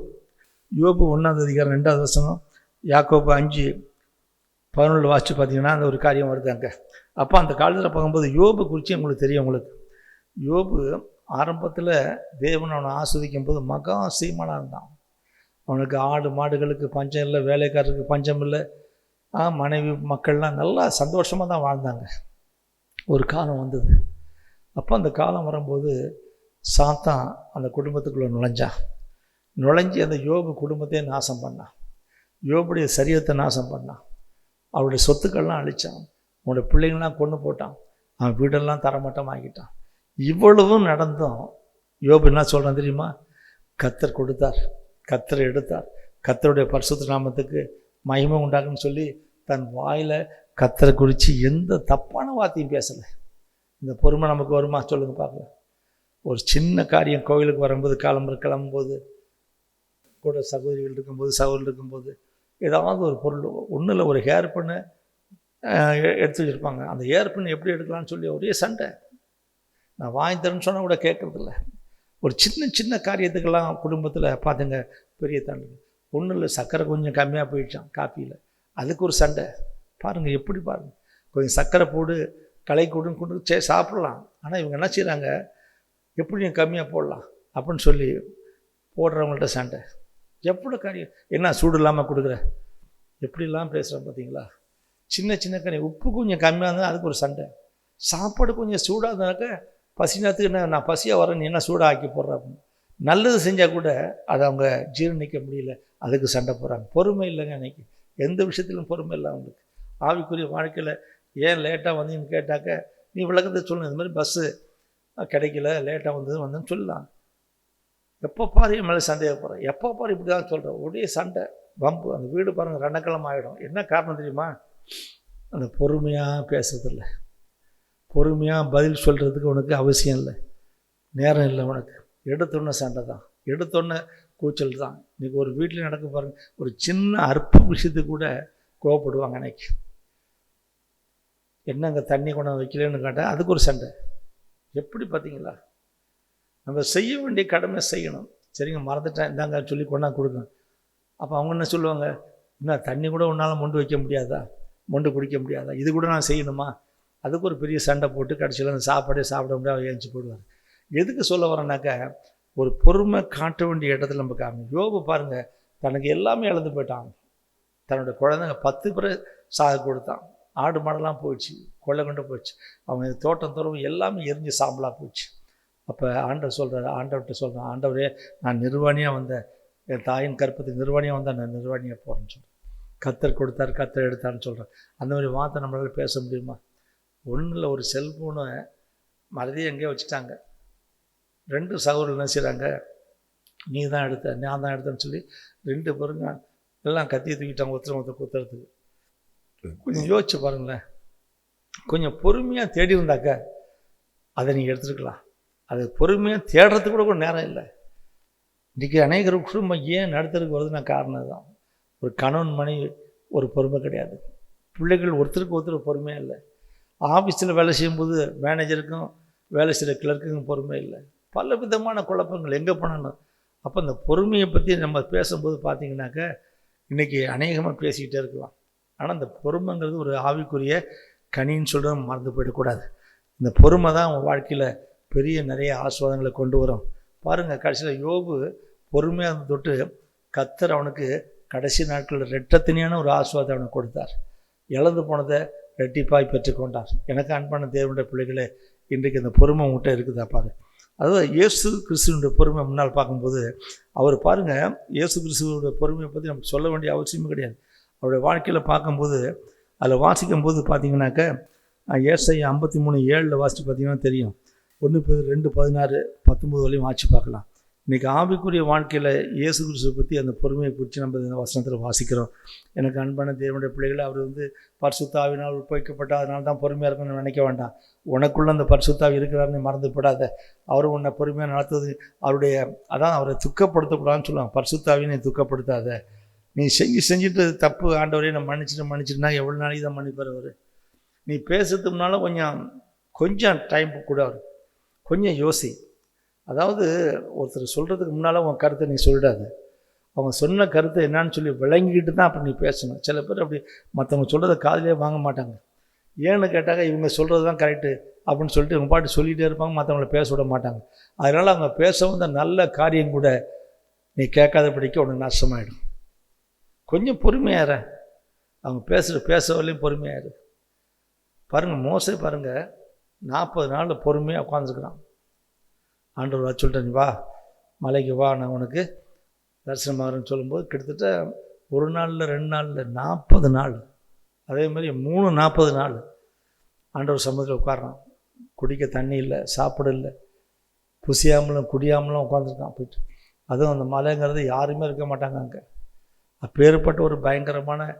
1ஆம் அதிகாரம் 2வது வசனம், யாக்கோபு 5:11 வாசித்து பார்த்தீங்கன்னா அந்த ஒரு காரியம் வருது அங்கே. அப்போ அந்த காலத்தில் பார்க்கும்போது யோபு குறித்து உங்களுக்கு தெரியும். உங்களுக்கு யோபு ஆரம்பத்தில் தேவன் அவனை ஆஸ்வதிக்கும் போது மகா சீமானாக இருந்தான். அவனுக்கு ஆடு மாடுகளுக்கு பஞ்சம் இல்லை, வேலைக்காரருக்கு பஞ்சம் இல்லை, மனைவி மக்கள்லாம் நல்லா சந்தோஷமாக தான் வாழ்ந்தாங்க. ஒரு காலம் வந்தது. அப்போ அந்த காலம் வரும்போது சாத்தான் அந்த குடும்பத்துக்குள்ளே நுழைஞ்சி அந்த யோபு குடும்பத்தையே நாசம் பண்ணான். யோபுடைய சரீரத்தை நாசம் பண்ணான். அவருடைய சொத்துக்கள்லாம் அழித்தான். அவனுடைய பிள்ளைங்கள்லாம் கொண்டு போட்டான். அவன் வீடெல்லாம் தரமட்டம் ஆகிட்டான். இவ்வளவும் நடந்தும் யோபு என்ன சொல்கிறான் தெரியுமா? கர்த்தர் கொடுத்தார், கர்த்தர் எடுத்தார், கர்த்தருடைய பரிசுத்த நாமத்துக்கு மகிமை உண்டாகுன்னு சொல்லி தன் வாயில் கர்த்தரை குறித்து எந்த தப்பான வார்த்தையும் பேசலை. இந்த பொறுமை நமக்கு வருமா சொல்லுங்கள் பார்க்கலாம். ஒரு சின்ன காரியம், கோவிலுக்கு வரும்போது கிளம்பும்போது கூட சகோதரிகள் இருக்கும்போது ஏதாவது ஒரு பொருள் ஒன்றும் இல்லை, ஒரு ஹேர் பண்ணு எடுத்து வச்சுருப்பாங்க. அந்த ஹேர் பண்ணு எப்படி எடுக்கலான்னு சொல்லி ஒரே சண்டை. நான் வாங்கி தரேன்னு சொன்னால் கூட கேட்குறதில்ல. ஒரு சின்ன காரியத்துக்கெல்லாம் குடும்பத்தில் பார்த்துங்க பெரிய தண்டனை. ஒன்றும் இல்லை, சர்க்கரை கொஞ்சம் கம்மியாக போயிடுச்சான் காஃபியில், அதுக்கு ஒரு சண்டை. பாருங்கள் எப்படி பாருங்கள், கொஞ்சம் சர்க்கரை போடு களை கொடுன்னு கொண்டு சாப்பிட்லாம். ஆனால் இவங்க என்ன செய்கிறாங்க, எப்படி நீங்கள் கம்மியாக போடலாம் அப்படின்னு சொல்லி போடுறவங்கள்ட்ட சண்டை. எவ்வளோ காரியம், என்ன சூடு இல்லாமல் கொடுக்குற, எப்படிலாம் பேசுகிறேன் பார்த்தீங்களா? சின்ன காரியம், உப்பு கொஞ்சம் கம்மியாக இருந்தால் அதுக்கு ஒரு சண்டை. சாப்பாடு கொஞ்சம் சூடாக இருந்தாக்க பசி நேரத்துக்கு என்ன, நான் பசியாக வரேன், நீ என்ன சூடாக ஆக்கி போடுற அப்படின்னு. நல்லது செஞ்சால் கூட அதை அவங்க ஜீரணிக்க முடியல, அதுக்கு சண்டை போடுறாங்க. பொறுமை இல்லைங்க. அன்றைக்கி எந்த விஷயத்திலும் பொறுமை இல்லை அவங்களுக்கு. ஆவிக்குரிய வாழ்க்கையில் ஏன் லேட்டாக வந்தீங்கன்னு கேட்டாக்க நீ விளக்கத்தை சொல்லணும். இந்த மாதிரி பஸ்ஸு கிடைக்கல, லேட்டாக வந்ததுன்னு சொல்லலாம். எப்போ பாரு என் மேலே சந்தேகப்படுறேன், எப்போ பாரு இப்படி தான் சொல்கிறேன், ஒரே சண்டை வம்பு. அந்த வீடு பாருங்கள் ரணக்கிழமை ஆகிடும். என்ன காரணம் தெரியுமா? அந்த பொறுமையாக பேசுறதில்ல, பொறுமையாக பதில் சொல்கிறதுக்கு உனக்கு அவசியம் இல்லை, நேரம் இல்லை உனக்கு. எடுத்தோன்னே சண்டை தான், எடுத்தோன்னே கூச்சல் தான். இன்றைக்கி ஒரு வீட்டில் நடக்க பாருங்கள், ஒரு சின்ன அற்ப விஷயத்துக்கு கூட கோவப்படுவாங்க. அன்னைக்கு என்னங்க தண்ணி கொண்டு வைக்கலன்னு கேட்டால் அதுக்கு ஒரு சண்டை. எப்படி பார்த்தீங்களா? நம்ம செய்ய வேண்டிய கடமை செய்யணும். சரிங்க, மறந்துட்டேன் இந்தாங்க சொல்லி கொண்டா கொடுக்கணும். அப்போ அவங்க என்ன சொல்லுவாங்க, என்ன தண்ணி கூட உன்னால் மொண்டு வைக்க முடியாதா, மொண்டு குடிக்க முடியாதா, இது கூட நான் செய்யணுமா? அதுக்கு ஒரு பெரிய சண்டை போட்டு கடைசியில் அந்த சாப்பாடே சாப்பிட முடியாது ஏஞ்சி போடுவார். எதுக்கு சொல்ல வரேன்னாக்கா, ஒரு பொறுமை காட்ட வேண்டிய இடத்துல நம்ம காரணம். யோபு பாருங்கள், தனக்கு எல்லாமே இழந்து போயிட்டான். தன்னோட குழந்தைங்க 10 பேர் சாக கொடுத்தான். ஆடு மாடெல்லாம் போயிடுச்சு, கொள்ளை கொண்டு போயிடுச்சு. அவங்க தோட்டம் தோறும் எல்லாமே எரிஞ்சு சாம்பலாக போயிடுச்சு. அப்போ ஆண்டவர்கிட்ட சொல்கிறேன், ஆண்டவரே நான் நிர்வாணியாக வந்தேன், என் தாயின் கற்பத்துக்கு நிர்வாணியாக வந்தேன், நான் நிர்வாணியாக போகிறேன்னு சொல்கிறேன். கர்த்தர் கொடுத்தார், கர்த்தர் எடுத்தார்னு சொல்கிறேன். அந்த மாதிரி வார்த்தை நம்மளால் பேச முடியுமா? ஒன்றும் இல்லை, ஒரு செல்ஃபோனை மறதியை எங்கேயோ வச்சுட்டாங்க. 2 சகோதரர்கள் என்ன செய்கிறாங்க, நீ தான் எடுத்த, நான் தான் எடுத்தேன்னு சொல்லி 2 பேருங்க எல்லாம் கத்தியை தூக்கிட்டாங்க ஒருத்தர் குத்துறதுக்கு. கொஞ்சம் யோசிச்சு பாருங்களேன். கொஞ்சம் பொறுமையாக தேடி இருந்தாக்க அதை நீங்கள் எடுத்துருக்கலாம். அது பொறுமையாக தேடுறதுக்கு கூட நேரம் இல்லை. இன்றைக்கி அநேகர் குடும்பம் ஏன் நடத்துறதுக்கு வருதுன்னா காரணம் தான். ஒரு கணவன் மனைவி ஒரு பொறுமை கிடையாது, பிள்ளைகள் ஒருத்தருக்கு ஒருத்தர் பொறுமையாக இல்லை. ஆஃபீஸில் வேலை செய்யும்போது மேனேஜருக்கும் வேலை செய்கிற கிளர்க்குக்கும் பொறுமை இல்லை. பல விதமான குழப்பங்கள் எங்கே போனாலும். அப்போ இந்த பொறுமையை பற்றி நம்ம பேசும்போது பார்த்திங்கனாக்க இன்றைக்கி அநேகமாக பேசிக்கிட்டே இருக்கலாம். ஆனால் இந்த பொறுமைங்கிறது ஒரு ஆவிக்குரிய கனின்னு சொல்கிறத மறந்து போயிடக்கூடாது. இந்த பொறுமை தான் அவன் வாழ்க்கையில் பெரிய நிறைய ஆசீர்வாதங்களை கொண்டு வரும். பாருங்கள், கடைசியில் யோபு பொறுமையாக தொட்டு கர்த்தர் அவனுக்கு கடைசி நாட்களில் ரெட்டத்தனியான ஒரு ஆசீர்வாதத்தை அவனுக்கு கொடுத்தார். இழந்து போனதை ரெட்டிப்பாய் பெற்றுக்கொண்டார். எனக்கு அன்பான தேவனுடைய பிள்ளைகளே, இன்றைக்கு இந்த பொறுமை உங்கள்கிட்ட இருக்குதா பாரு. அதாவது இயேசு கிறிஸ்துவனுடைய பொறுமை முன்னால் பார்க்கும்போது அவர் பாருங்கள், இயேசு கிறிஸ்துவோட பொறுமையை பற்றி நமக்கு சொல்ல வேண்டிய அவசியமும் கிடையாது. அவருடைய வாழ்க்கையில் பார்க்கும்போது அதில் வாசிக்கும்போது பார்த்தீங்கன்னாக்க ஏசாயா 53:7 வாசித்து பார்த்தீங்கன்னா தெரியும். 1 Peter 2:16-19 வரையும் வாசி பார்க்கலாம். இன்றைக்கி ஆவிக்குரிய வாழ்க்கையில் இயேசு கிறிஸ்துவை பற்றி அந்த பொறுமையை குறித்து நம்ம இந்த வசனத்தில் வாசிக்கிறோம். எனக்கு அன்பான தேவனுடைய பிள்ளைகளை, அவர் வந்து பரிசுத்த ஆவியினால் உட்பவிக்கப்பட்ட, அதனால தான் பொறுமையாக இருக்கணும்னு நினைக்க வேண்டாம். உனக்குள்ளே அந்த பரிசுத்த ஆவி இருக்கிறாருன்னு மறந்துவிடாத. அவர் உன்னை பொறுமையாக நடத்துவது அவருடைய, அதான் அவரை துக்கப்படுத்தக்கூடாதுன்னு சொல்லுவாங்க. பரிசுத்த ஆவியை நீ துக்கப்படுத்தாத. நீ செஞ்சுட்டு தப்பு ஆண்டவரே நான் மன்னிச்சுட்டுனா எவ்வளோ நாளைக்கு தான் மன்னிப்பார் அவர். நீ பேசுறதுக்கு முன்னால் கொஞ்சம் டைம் கூட அவர் கொஞ்சம் யோசி. அதாவது ஒருத்தர் சொல்கிறதுக்கு முன்னால் உன் கருத்தை நீ சொல்லிடாது. அவங்க சொன்ன கருத்தை என்னான்னு சொல்லி விளங்கிக்கிட்டு தான் அப்படி நீ பேசணும். சில பேர் அப்படி மற்றவங்க சொல்கிறத காதிலே வாங்க மாட்டாங்க. ஏன்னு கேட்டாங்க இவங்க சொல்கிறது தான் கரெக்டு அப்படின்னு சொல்லிட்டு இவங்க பாட்டு சொல்லிகிட்டே இருப்பாங்க, மற்றவங்கள பேச விட மாட்டாங்க. அதனால் அவங்க பேச வந்த நல்ல காரியம் கூட நீ கேட்காதபடிக்கு உனக்கு நஷ்டமாயிடும். கொஞ்சம் பொறுமையாயிர, அவங்க பேசவில்லையும் பொறுமையாயிரு. பாருங்கள், மோசே பாருங்கள், 40 நாள் பொறுமையாக உட்காந்துருக்குறான். ஆண்டவர் வர சொல்லிட்டேன், நீ வா மலைக்கு வா, நான் உனக்கு தரிசனமாகறேன்னு சொல்லும்போது கிட்டத்தட்ட 1 நாளில் 2 நாளில் 40 நாள், அதே மாதிரி 40 நாள் ஆண்டவர் சமூகத்தில் உட்காடுறான். குடிக்க தண்ணி இல்லை, சாப்பிட இல்லை, புசியாமலும் குடியாமலும் உட்காந்துருக்கான் போயிட்டு. அதுவும் அந்த மலைங்கிறது யாருமே இருக்க மாட்டாங்க அங்கே. அப்பேற்பட்ட ஒரு பயங்கரமான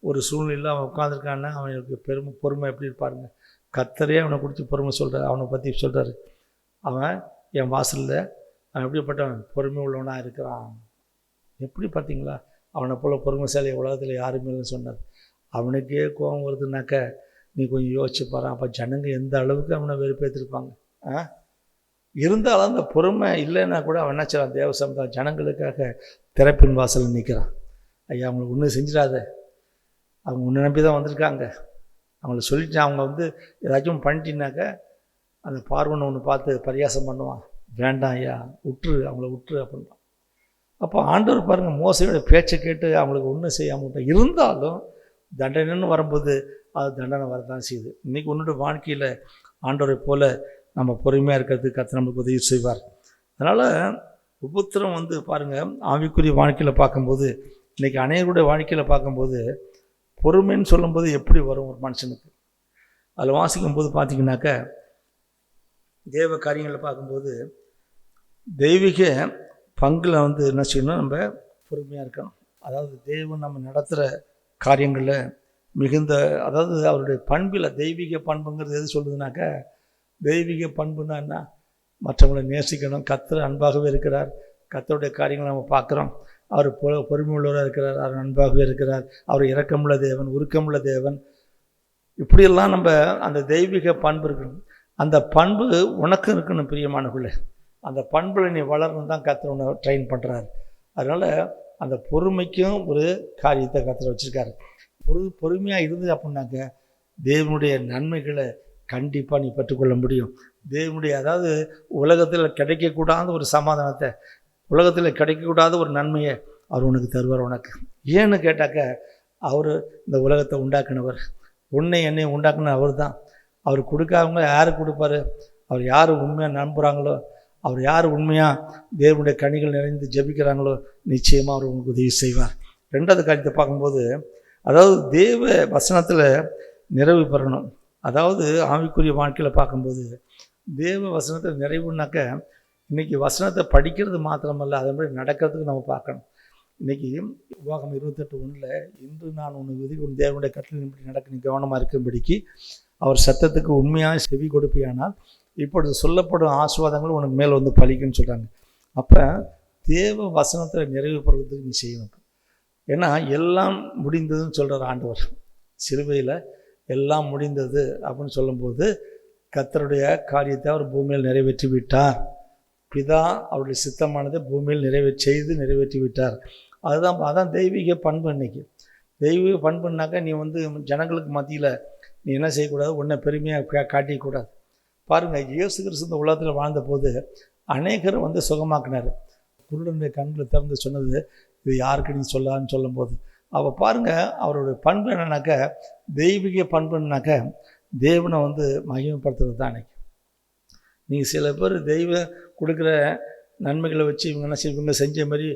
ஒரு சூழ்நிலையில் அவன் உட்காந்துருக்கான்னா அவனுக்கு பொறுமை எப்படி இருப்பாருங்க. கர்த்தரே அவனை குறித்து பொறுமை சொல்கிறார், அவனை பற்றி சொல்கிறாரு. அவன் என் வாசலில் அவன் எப்படிப்பட்டவன், பொறுமை உள்ளவனாக இருக்கிறான். எப்படி பார்த்தீங்களா, அவனை போல் பொறுமைசாலி உலகத்தில் யாருமே இல்லைன்னு சொன்னார். அவனுக்கே கோபம் வருதுனாக்க நீ கொஞ்சம் யோசிச்சு பாரு, அப்போ ஜனங்க எந்த அளவுக்கு அவனை வெறுப்பேற்றிருப்பாங்க. இருந்தாலும் அந்த பொறுமை இல்லைன்னா கூட அவன் என்ன செய்யறான், தேவசம் ஜனங்களுக்காக திறப்பின் வாசலில் நிற்கிறான். ஐயா அவங்களுக்கு ஒன்றும் செஞ்சிடாத, அவங்க ஒன்று நம்பி தான் வந்திருக்காங்க, அவங்கள சொல்லிட்டு அவங்க வந்து ஏதாச்சும் பண்ணிட்டின்னாக்க அந்த பார்வனை ஒன்று பார்த்து பரியாசம் பண்ணுவான். வேண்டாம் ஐயா, அவங்கள விட்டுரு அப்படின்றான். அப்போ ஆண்டவர் பாருங்கள், மோசையோட பேச்சை கேட்டு அவங்களுக்கு ஒன்றும் செய்யாமல் இருந்தாலும் தண்டனைன்னு வரும்போது அது தண்டனை வரதான் செய்யுது. இன்றைக்கி உன்னோட வாழ்க்கையில் ஆண்டவரை போல் நம்ம பொறுமையாக இருக்கிறதுக்கு கர்த்தர் நமக்கு உதவி செய்வார். அதனால் உபத்திரம் வந்து பாருங்கள், ஆவிக்குரிய வாழ்க்கையில் பார்க்கும்போது, இன்றைக்கி அநேகருடைய வாழ்க்கையில் பார்க்கும்போது பொறுமைன்னு சொல்லும்போது எப்படி வரும் ஒரு மனுஷனுக்கு. அதில் வாசிக்கும்போது பார்த்திங்கனாக்கா தேவ காரியங்களில் பார்க்கும்போது தெய்வீக பங்கில் வந்து என்ன செய்யணும், நம்ம பொறுமையாக இருக்கணும். அதாவது தேவன் நம்ம நடத்துகிற காரியங்களில் மிகுந்த, அதாவது அவருடைய பண்பில் தெய்வீக பண்புங்கிறது எது சொல்லுதுனாக்கா, தெய்வீக பண்புன்னா என்ன, மற்றவங்களை நேசிக்கணும். கர்த்தர் அன்பாகவே இருக்கிறார், கர்த்தருடைய காரியங்களை நம்ம பார்க்குறோம். அவர் பொறுமை உள்ளவராக இருக்கிறார், அவர் அன்பாகவே இருக்கிறார், அவர் இரக்கமுள்ள தேவன், உருக்கமுள்ள தேவன். இப்படியெல்லாம் நம்ம அந்த தெய்வீக பண்பு இருக்கணும். அந்த பண்பு உனக்கும் இருக்கணும் பிரியமானவர்களே. அந்த பண்பில் நீ வளரணும் தான் கர்த்தர் உன்னை ட்ரெயின் பண்ணுறாரு. அதனால் அந்த பொறுமைக்கும் ஒரு காரியத்தை கர்த்தர் வச்சுருக்காரு. பொறுமையாக இருந்தது அப்படின்னாக்க தேவனுடைய நன்மைகளை கண்டிப்பாக நீ பெற்றுக்கொள்ள முடியும். தேவனுடைய, அதாவது உலகத்தில் கிடைக்கக்கூடாத ஒரு சமாதானத்தை, உலகத்தில் கிடைக்கக்கூடாத ஒரு நன்மையை அவர் உனக்கு தருவார். உனக்கு ஏன்னு கேட்டாக்க, அவர் இந்த உலகத்தை உண்டாக்குனவர், உன்னை என்னை உண்டாக்குன அவர் தான். அவர் கொடுக்காதவங்க யாருக்கு கொடுப்பாரு? அவர் யார் உண்மையாக நம்புகிறாங்களோ, அவர் யார் உண்மையாக தேவனுடைய கனிகள் நிறைந்து ஜெபிக்கிறாங்களோ, நிச்சயமாக அவர் உங்களுக்கு உதவி செய்வார். 2வது காரியத்தை பார்க்கும்போது, அதாவது தேவ வசனத்தில் நிறைவு பெறணும். அதாவது ஆவிக்குரிய வாழ்க்கையில் பார்க்கும்போது தேவ வசனத்தில் நிறைவுனாக்க, இன்றைக்கி வசனத்தை படிக்கிறது மாத்திரமல்ல, அதே மாதிரி நடக்கிறதுக்கு நம்ம பார்க்கணும். இன்றைக்கி உபாகம் 28:1 இன்று நான் உனக்கு உன் தேவனுடைய கட்டளை நடக்க நீ கவனமாக இருக்கும்படிக்கு அவர் சத்தத்துக்கு உண்மையாக செவி கொடுப்பியானால் இப்பொழுது சொல்லப்படும் ஆசீர்வாதங்கள் உனக்கு மேல் வந்து பலிக்குன்னு சொல்கிறாங்க. அப்போ தேவ வசனத்தில் நிறைவு பெறுவதற்கு நீ செய்யணும். ஏன்னா எல்லாம் முடிந்ததுன்னு சொல்கிறார் ஆண்டவர். சிலுவையில் எல்லாம் முடிந்தது அப்படின்னு சொல்லும்போது கர்த்தருடைய காரியத்தை அவர் பூமியில் நிறைவேற்றி விட்டார். பிதா அவருடைய சித்தமானதை பூமியில் நிறைவேற்றி விட்டார். அதான் தெய்வீக பண்பு. இன்னைக்கு தெய்வீக பண்புனாக்கா நீ வந்து ஜனங்களுக்கு மத்தியில் நீ என்ன செய்யக்கூடாது, உன்னை பெருமையாக காட்டிக்கூடாது. பாருங்கள், இயேசு கிறிஸ்து இந்த உலகத்தில் வாழ்ந்த போது அநேகரை வந்து சுகமாக்கினார். குருடனுடைய கண்களை திறந்து சொன்னது, இது யாருக்கு நீ சொல்லான்னு சொல்லும்போது, அப்போ பாருங்கள் அவருடைய பண்பு என்னன்னாக்கா, தெய்வீக பண்புனாக்க தேவனை வந்து மகிமைப்படுத்துறது தான். அன்னைக்கு நீங்கள் சில பேர் தெய்வம் கொடுக்குற நன்மைகளை வச்சு இவங்க என்ன இவங்க செஞ்ச மாதிரி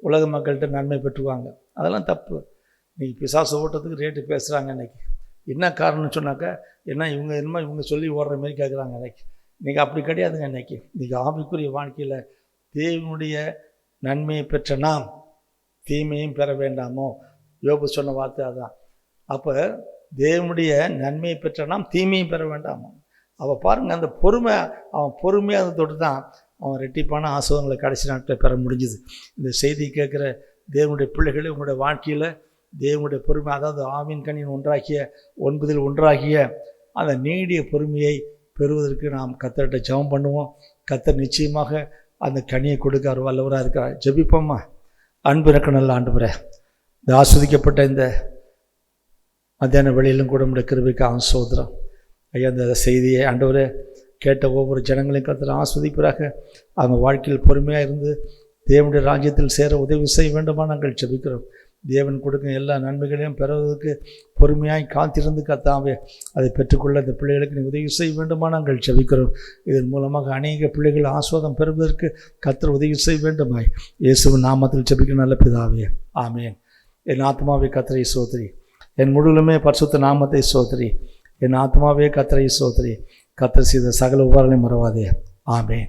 உலக மக்கள்கிட்ட நன்மை பெற்றுவாங்க. அதெல்லாம் தப்பு. இன்றைக்கி பிசாசு ஓட்டத்துக்கு ரேட்டு பேசுகிறாங்க. இன்றைக்கி என்ன காரணம்னு சொன்னாக்கா, ஏன்னா இவங்க சொல்லி ஓடுற மாதிரி கேட்குறாங்க. இன்றைக்கி அப்படி கிடையாதுங்க. இன்றைக்கி ஆவிக்குரிய வாழ்க்கையில் தேவனுடைய நன்மையை பெற்ற நாம் தீமையும் பெற வேண்டாமோ? யோபு சொன்ன வார்த்தை அதான். அப்போ தேவனுடைய நன்மையை பெற்ற நாம் தீமையும் பெற வேண்டாமோ? அவள் பாருங்கள், அந்த பொறுமை, அவன் பொறுமையாக அதை தொட்டு தான் அவன் ரெட்டிப்பான ஆசீர்வாதங்களை கடைசி நாட்களில் பெற முடிஞ்சுது. இந்த செய்தி கேட்குற தேவனுடைய பிள்ளைகளை உங்களுடைய வாழ்க்கையில் தேவனுடைய பொறுமை, அதாவது ஆவின் கனியின் ஒன்றாகிய 9 ஒன்றாகிய அந்த நீடிய பொறுமையை பெறுவதற்கு நாம் கர்த்தர்கிட்ட ஜெபம் பண்ணுவோம். கர்த்தர் நிச்சயமாக அந்த கனியை கொடுக்க அவர் வல்லவராக இருக்கிறார். ஜெபிப்போம்மா. அன்பு இருக்க நல்ல ஆண்டவரே, இந்த ஆஸ்வதிக்கப்பட்ட இந்த மத்தியான வேளையிலும் கூட நம்முடைய கிருபைக்கு சோதரம் ஐயா. இந்த செய்தியை ஆண்டவரே கேட்ட ஒவ்வொரு ஜனங்களையும் கர்த்தர் ஆஸ்வதிப்பதாக அவங்க வாழ்க்கையில் பொறுமையாக இருந்து தேவனுடைய ராஜ்யத்தில் சேர உதவி செய்ய வேண்டுமா நாங்கள் ஜெபிக்கிறோம். தேவன் கொடுக்கும் எல்லா நன்மைகளையும் பெறுவதற்கு பொறுமையாய் காத்திருந்து கர்த்தாவே அதை பெற்றுக்கொள்ள இந்த பிள்ளைகளுக்கு நீ உதவி செய்ய வேண்டுமா நாங்கள் ஜெபிக்கிறோம். இதன் மூலமாக அநேக பிள்ளைகள் ஆஸ்வாதம் பெறுவதற்கு கர்த்தர் உதவி செய்ய வேண்டுமாய் இயேசுவின் நாமத்தில் ஜெபிக்க நல்ல பிதாவே, ஆமேன். என் ஆத்மாவே கர்த்தரை ஸ்தோத்திரி, என் முழுவதுமே பரிசுத்த நாமத்தை ஸ்தோத்திரி. என் ஆத்மாவே கர்த்தரை ஸ்தோத்திரி, கர்த்தர் செய்த சகல உபகாரங்களையும் மறவாதே. ஆமேன்.